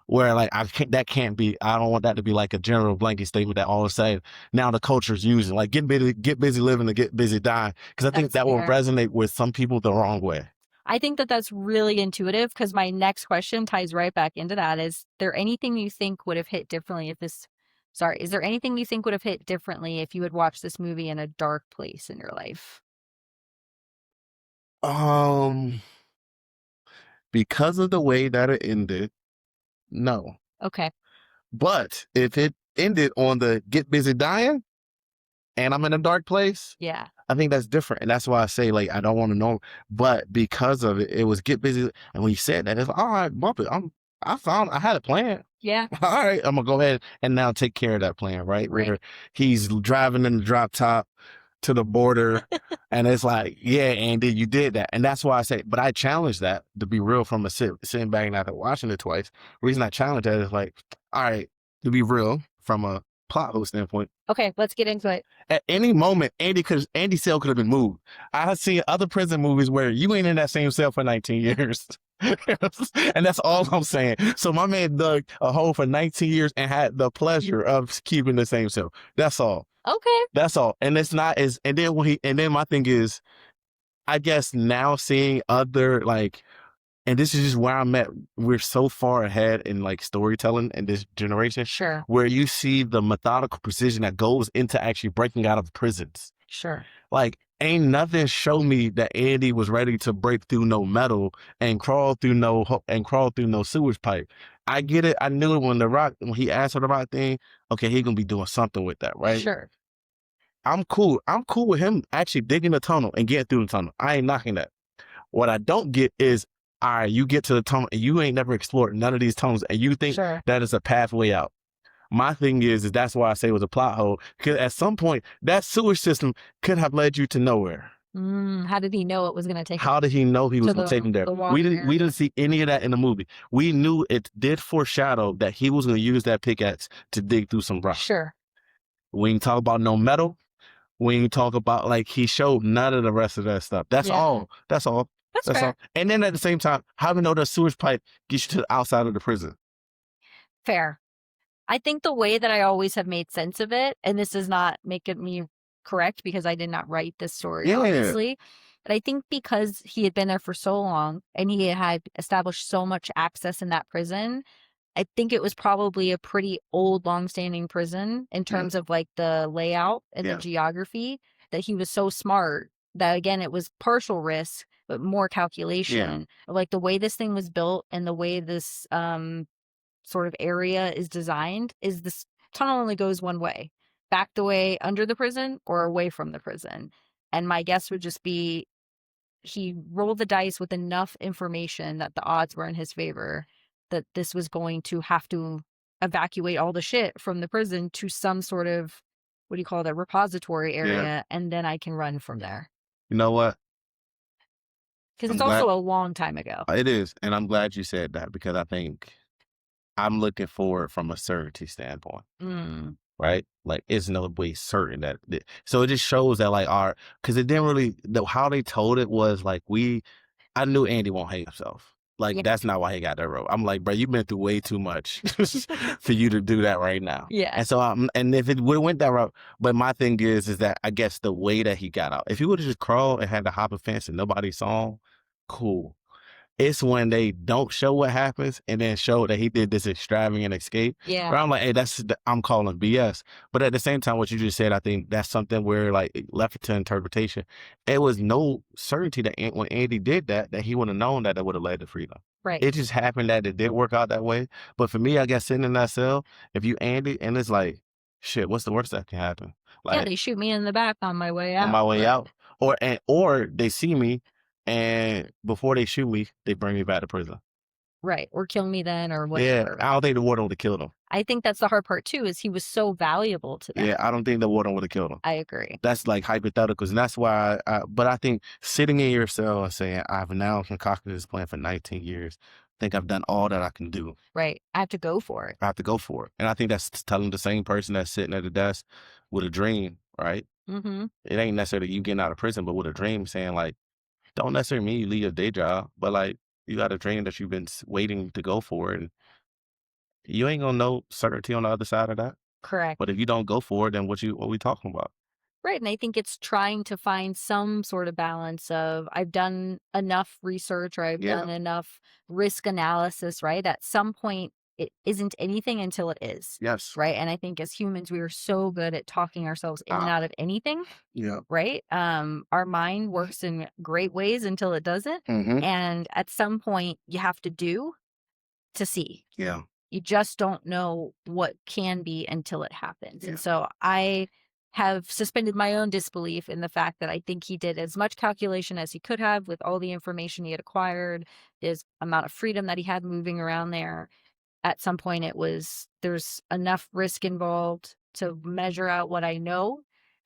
where like I can't. That can't be. I don't want that to be like a general blanket statement that all of a sudden now the culture's using like get busy living or get busy dying. Because I think That's that will fair. resonate with some people the wrong way. I think that that's really intuitive because my next question ties right back into that. Is there anything you think would have hit differently if this, sorry, is there anything you think would have hit differently if you had watched this movie in a dark place in your life? Um, because of the way that it ended, no. Okay. But if it ended on the get busy dying and I'm in a dark place, Yeah. I think that's different. And that's why I say, like, I don't want to know. But because of it, it was get busy. And when you said that, it's like, all right, bump it. I had a plan. Yeah. All right, I'm gonna go ahead and now take care of that plan, right? Right. Where he's driving in the drop top to the border. And it's like, yeah, Andy, you did that. And that's why I say, but I challenge that to be real from sitting back and after watching it twice. The reason I challenge that is like, all right, to be real from a plot hole standpoint, Okay. Let's get into it. at any moment, Andy cell could have been moved. I have seen other prison movies where you ain't in that same cell for 19 years. And that's all I'm saying. So my man dug a hole for 19 years and had the pleasure of keeping the same cell. That's all. Okay. That's all. And it's not as, and then and then my thing is, I guess now seeing other like, and this is just where I'm at. We're so far ahead in like storytelling in this generation, Sure. where you see the methodical precision that goes into actually breaking out of prisons. Sure. Like, ain't nothing show me that Andy was ready to break through no metal and crawl through no sewage pipe. I get it. I knew it when he asked for the rock thing. Okay, he gonna be doing something with that, right? Sure. I'm cool. I'm cool with him actually digging the tunnel and getting through the tunnel. I ain't knocking that. What I don't get is, all right, you get to the tunnel and you ain't never explored none of these tunnels and you think Sure. that is a pathway out. My thing is that's why I say it was a plot hole. Because at some point, that sewage system could have led you to nowhere. How did he know it was going to take How did he know he was to going to take him there? the water We area? didn't see any of that in the movie. We knew it did foreshadow that he was going to use that pickaxe to dig through some rock. Sure. We ain't talk about no metal. We ain't talk about like he showed none of the rest of that stuff. That's Yeah. all. That's all. That's That's fair. all. And then at the same time, how do we know that sewage pipe gets you to the outside of the prison? Fair. I think the way that I always have made sense of it, and this does not make it me correct because I did not write this story, Yeah. obviously. But I think because he had been there for so long and he had established so much access in that prison, I think it was probably a pretty old, long-standing prison in terms of like the layout and the Yeah. geography, that he was so smart that again it was partial risk, but more calculation. Like the way this thing was built and the way this sort of area is designed is this tunnel only goes one way, back the way under the prison or away from the prison. And my guess would just be he rolled the dice with enough information that the odds were in his favor that this was going to have to evacuate all the shit from the prison to some sort of, what do you call that, repository area, and then I can run from there. You know what? Because I'm it's glad- also a long time ago. It is. And I'm glad you said that because I think I'm looking forward from a certainty standpoint, right? Like, it's no way certain that. So it just shows that, like, because it didn't really, how they told it was like, I knew Andy won't hate himself. Like, Yeah. that's not why he got that rope. I'm like, bro, you've been through way too much for you to do that right now. Yeah. And so, and if it would have went that route, but my thing is that I guess the way that he got out, if he would have just crawled and had to hop a fence and nobody saw him, cool. It's when they don't show what happens and then show that he did this extravagant escape. Yeah. Where I'm like, hey, I'm calling BS. But at the same time, what you just said, I think that's something where like it left it to interpretation. It was no certainty that when Andy did that he would have known that it would have led to freedom. Right. It just happened that it did work out that way. But for me, I guess sitting in that cell, if you end it and it's like, shit, what's the worst that can happen? Yeah, Like they shoot me in the back on my way on my out, way right. out, or they see me and before they shoot me, they bring me back to prison. Right, or kill me then or Yeah, whatever. I don't think the warden would have killed him. I think that's the hard part too, is he was so valuable to them. Yeah, I don't think the warden would have killed him. I agree. That's like hypotheticals, and that's why. But I think sitting in your cell and saying, "I've now concocted this plan for 19 years. I think I've done all that I can do. Right, I have to go for it. I have to go for it." And I think that's telling the same person that's sitting at the desk with a dream, right? Mhm. It ain't necessarily you getting out of prison, but with a dream, saying like, don't necessarily mean you leave your day job, but like you got a dream that you've been waiting to go for, and you ain't gonna know certainty on the other side of that. Correct. But if you don't go for it, then what we talking about? Right, and I think it's trying to find some sort of balance of, I've done enough research or I've Yeah. done enough risk analysis, right? At some point, it isn't anything until it is, Yes. right? And I think as humans, we are so good at talking ourselves in and Ah. out of anything, Yeah. right? Our mind works in great ways until it doesn't. Mhm. And at some point, you have to do to see. Yeah. You just don't know what can be until it happens. Yeah. And so I have suspended my own disbelief in the fact that I think he did as much calculation as he could have with all the information he had acquired, his amount of freedom that he had moving around there. At some point, there's enough risk involved to measure out what I know,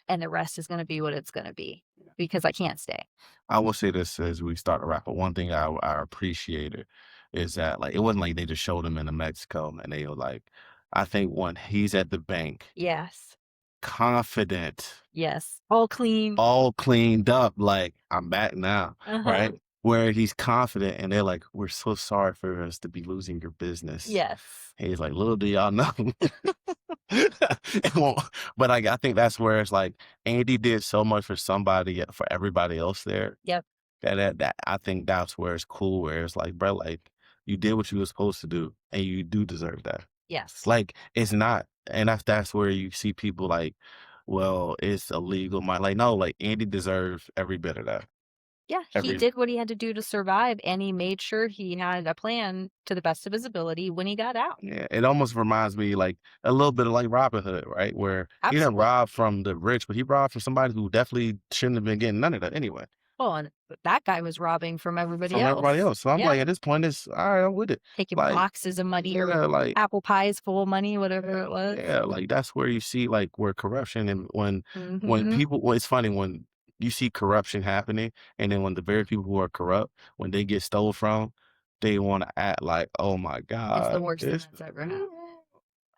and the rest is going to be what it's going to be because I can't stay. I will say this as we start to wrap up. One thing I appreciated is that like it wasn't like they just showed him in Mexico and they were like, I think when he's at the bank, Yes. confident, Yes. All clean. all cleaned up, like I'm back now, Uh huh. right? Where he's confident and they're like, we're so sorry for us to be losing your business. Yes. And he's like, little do y'all know. It won't, but I think that's where it's like Andy did so much for somebody for everybody else there Yep. that I think that's where it's cool, where it's like, bro, like you did what you were supposed to do, and you do deserve that. Yes. Like it's not, and that's where you see people like, well, it's illegal. My like, no, like Andy deserves every bit of that. Yeah, he Every did what he had to do to survive, and he made sure he had a plan to the best of his ability when he got out. Yeah, it almost reminds me like a little bit of like Robin Hood, right? Where he didn't Absolutely. rob from the rich, but he robbed from somebody who definitely shouldn't have been getting none of that anyway. Well, and that guy was robbing from everybody From everybody else. else. So I'm Yeah, like, at this point, it's all right, I'm with it. taking Like, boxes of money or yeah, like apple pies full of money, whatever it was. yeah, like that's where you see like where corruption and when Mhm. people well, it's funny when you see corruption happening and then when the very people who are corrupt, when they get stole from, they want to act like, oh my It's the God, worst thing it's that's ever happened.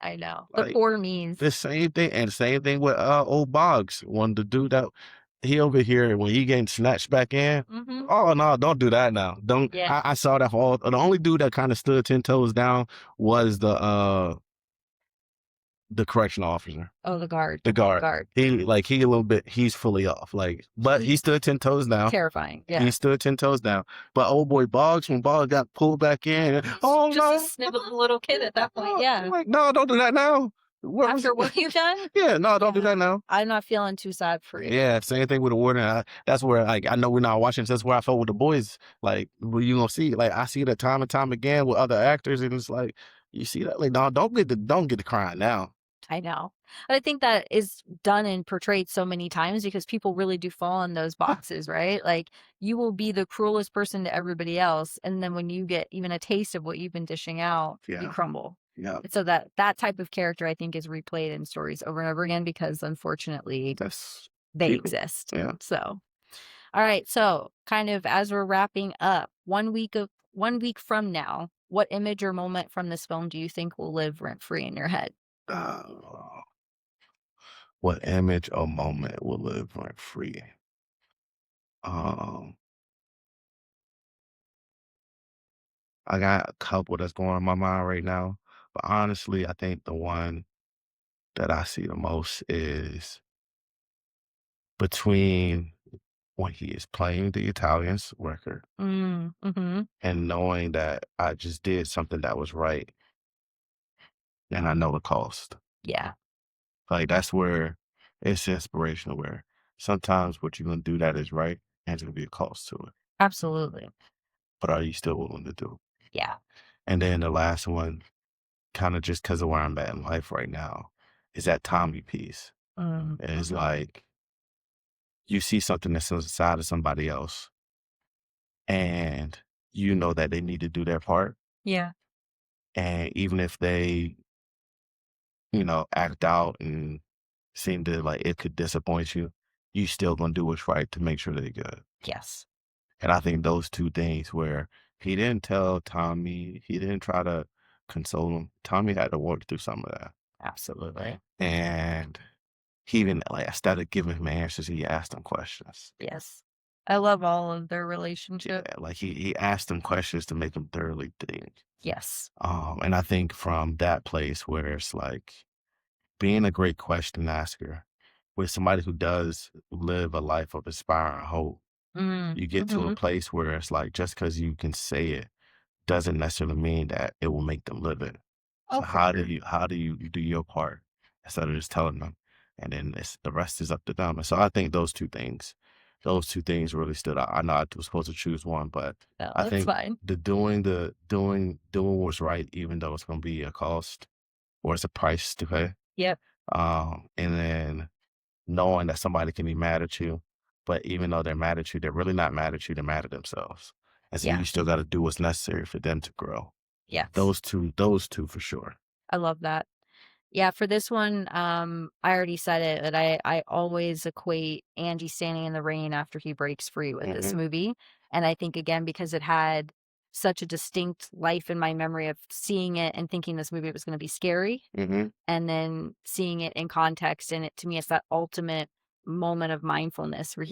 I know. The like poor me's. the same thing and same thing with old Boggs. When the dude that he over here when he getting snatched back in. Mhm. Oh no, don't do that now. Don't Yeah. I saw that for all the only dude that kind of stood 10 toes down was the correctional officer. Oh, the guard. The The guard. guard. He a little bit he's fully off, like but he He's stood 10 toes down. terrifying. He Yeah. stood 10 toes down. But old boy Boggs, when Boggs got pulled back in, He's oh just a no. sniveling little kid at that point. I'm Yeah. like, no, don't do that now. What was After what you've done? yeah, no, don't do Yeah. that now. I'm not feeling too sad for you. Yeah, same thing with the warden. That's where like I know we're not watching. That's where I felt with the boys. Like, well, you gonna see, like I see that time and time again with other actors, and it's like you see that. Like, no, don't get the crying now. I know. But I think that is done and portrayed so many times because people really do fall in those boxes, right? Like you will be the cruelest person to everybody else, and then when you get even a taste of what you've been dishing out, you Yeah, crumble. yeah. And so that type of character I think is replayed in stories over and over again because unfortunately That's they people. exist. Yeah. So, all right. So, kind of as we're wrapping up, 1 week from now, what image or moment from this film do you think will live rent free in your head? Uh, what image or moment will live rent free? Um, I got a couple that's going on my mind right now, but honestly, I think the one that I see the most is between when he is playing the Italians record Mhm. and knowing that I just did something that was right and I know the cost. Yeah, Like that's where it's inspirational where sometimes what you're gonna do that is right and it's gonna be a cost to it. absolutely. But are you still willing to do? Yeah. And then the last one, kind of just because of where I'm at in life right now, is that Tommy piece. It's Mhm. like you see something that's inside of somebody else, and you know that they need to do their part. Yeah. And even if they, act out and seem to like it could disappoint you, you still gonna do what's right to make sure they're good. Yes. And I think those two things where he didn't tell Tommy, he didn't try to console him. Tommy had to work through some of that. Absolutely. And he even like instead of giving him answers, he asked him questions. Yes. I love all of their Yeah, relationship. like he asked them questions to make them thoroughly think. Yes. And I think from that place where it's like being a great question asker with somebody who does live a life of inspiring hope, you get to a Mhm. place where it's like just because you can say it doesn't necessarily mean that it will make them live it. Oh, So for sure. how do you do your part instead of just telling them, and then the rest is up to them. And so I think those two things really stood out. I know I was supposed to choose one, but No, I that's think fine. doing what's right, even though it's going to be a cost or it's a price to pay. Yep. And then knowing that somebody can be mad at you, but even though they're mad at you, they're really not mad at you, they're mad at themselves. And so you still Yes. got to do what's necessary for them to grow. Yes. Those two for sure. I love that. Yeah, for this one, I already said it, but I always equate Angie standing in the rain after he breaks free with this Mhm, movie, and I think again because it had such a distinct life in my memory of seeing it and thinking this movie was gonna be scary, mhm, and then seeing it in context, and it to me, it's that ultimate moment of mindfulness where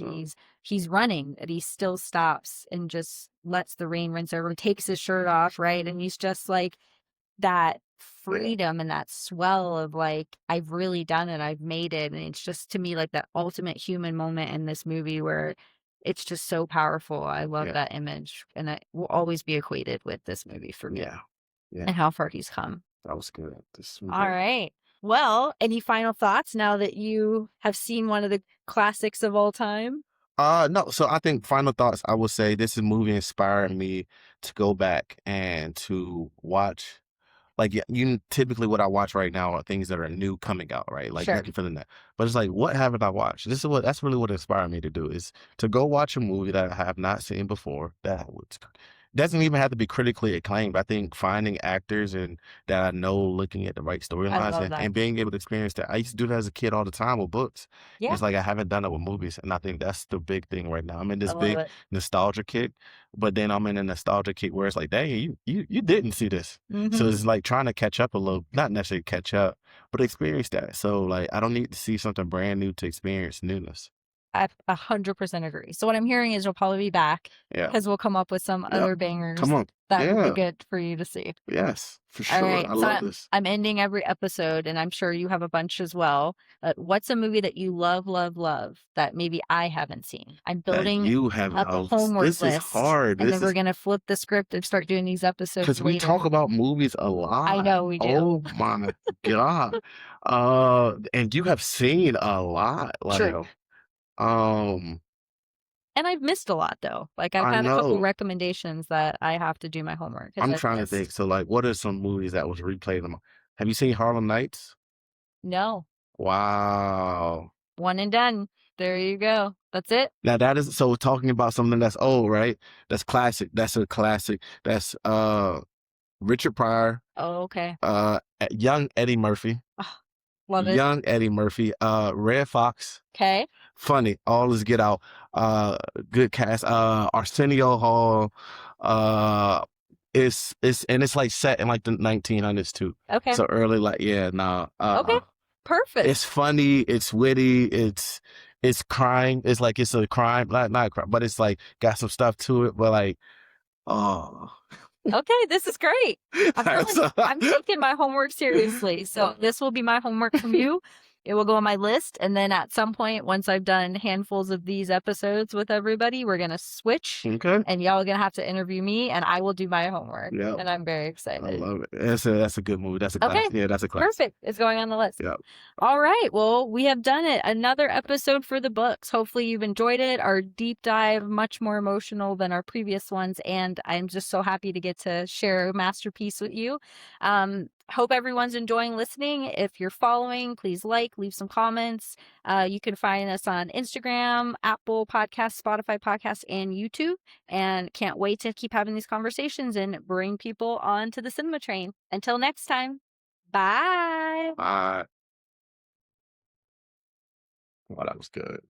he's running, and he still stops and just lets the rain rinse over him, takes his shirt off, right? And he's just like that yeah, freedom and that swell of like, I've really done it, I've made it. And it's just to me like that ultimate human moment in this movie where it's just so powerful. I love yeah, that image. And it will always be equated with this movie for me yeah, yeah. and how far he's come. That was good. This was All great. right. Well, any final thoughts now that you have seen one of the classics of all time? No, so I think final thoughts, I will say this movie inspired me to go back and to watch. Like, yeah, typically what I watch right now are things that are new coming out, right? Like Sure. looking for the net. But it's like, what haven't I watched? That's really what inspired me to do is to go watch a movie that I have not seen before doesn't even have to be critically acclaimed. I think finding actors and that I know looking at the right I storylines love that. and being able to experience that. I used to do that as a kid all the time with books. And Yeah. it's like I haven't done it with movies. And I think that's the big thing right now. I'm in I this love big it. nostalgia kick, but then I'm in a nostalgia kick where it's like, dang, you didn't see this. So Hmm. it's like trying to catch up a little, not necessarily catch up, but experience that. So like I don't need to see something brand new to experience newness. I 100% agree. So what I'm hearing is you'll probably be back Yeah. because we'll come up with some Yep. other Come bangers on. that would be Yeah. good for you to see. Yes, for All sure. right. I So love this. I'm ending every episode, and I'm sure you have a bunch as well. What's a movie that you love, love, love that maybe I haven't seen? I'm That building you haven't up a oh, homework this is list, hard. and then This we're is gonna flip the script and start doing these episodes because we talk later. about movies a I lot. know we do. Oh my God. And you have seen a lot. Like, True. um, And I've missed a lot though. Like I've I had a couple know. recommendations that I have to do my homework because I'm I've trying to think. missed. So like what are some movies that was replayed? Have you seen Harlem Nights? No. Wow. One and done. There you go. That's it? Now that is so talking about something that's old, right? That's classic. That's a classic. That's Richard Pryor, Oh, okay. young Eddie Murphy, Ah, love it. Red Fox, Okay. funny, all is get out, uh, good cast, Arsenio Hall, it's like set in like the 1900s too. Okay. So early, like, yeah, nah, Okay. Perfect. it's funny, it's witty, it's crime. It's like it's a crime, not a crime, but it's like got some stuff to it. But like, oh, Okay, this is great. that's I'm taking my homework seriously. So this will be my homework from you. it will go on my list. And then at some point, once I've done handfuls of these episodes with everybody, we're going to switch Okay. and y'all are going to have to interview me and I will do my homework. Yep. And I'm very I excited. love it. That's a good movie. That's a class. Okay, Yeah, that's a class. perfect. It's going on the list. Yep. All right. Well, we have done it. Another episode for the books. Hopefully, you've enjoyed it. Our deep dive, much more emotional than our previous ones. And I'm just so happy to get to share a masterpiece with you. Hope everyone's enjoying listening. If you're following, please leave some comments. You can find us on Instagram, Apple Podcasts, Spotify Podcasts, and YouTube. And can't wait to keep having these conversations and bring people onto the cinema train. Until next time, bye. Bye. Wow, that was good.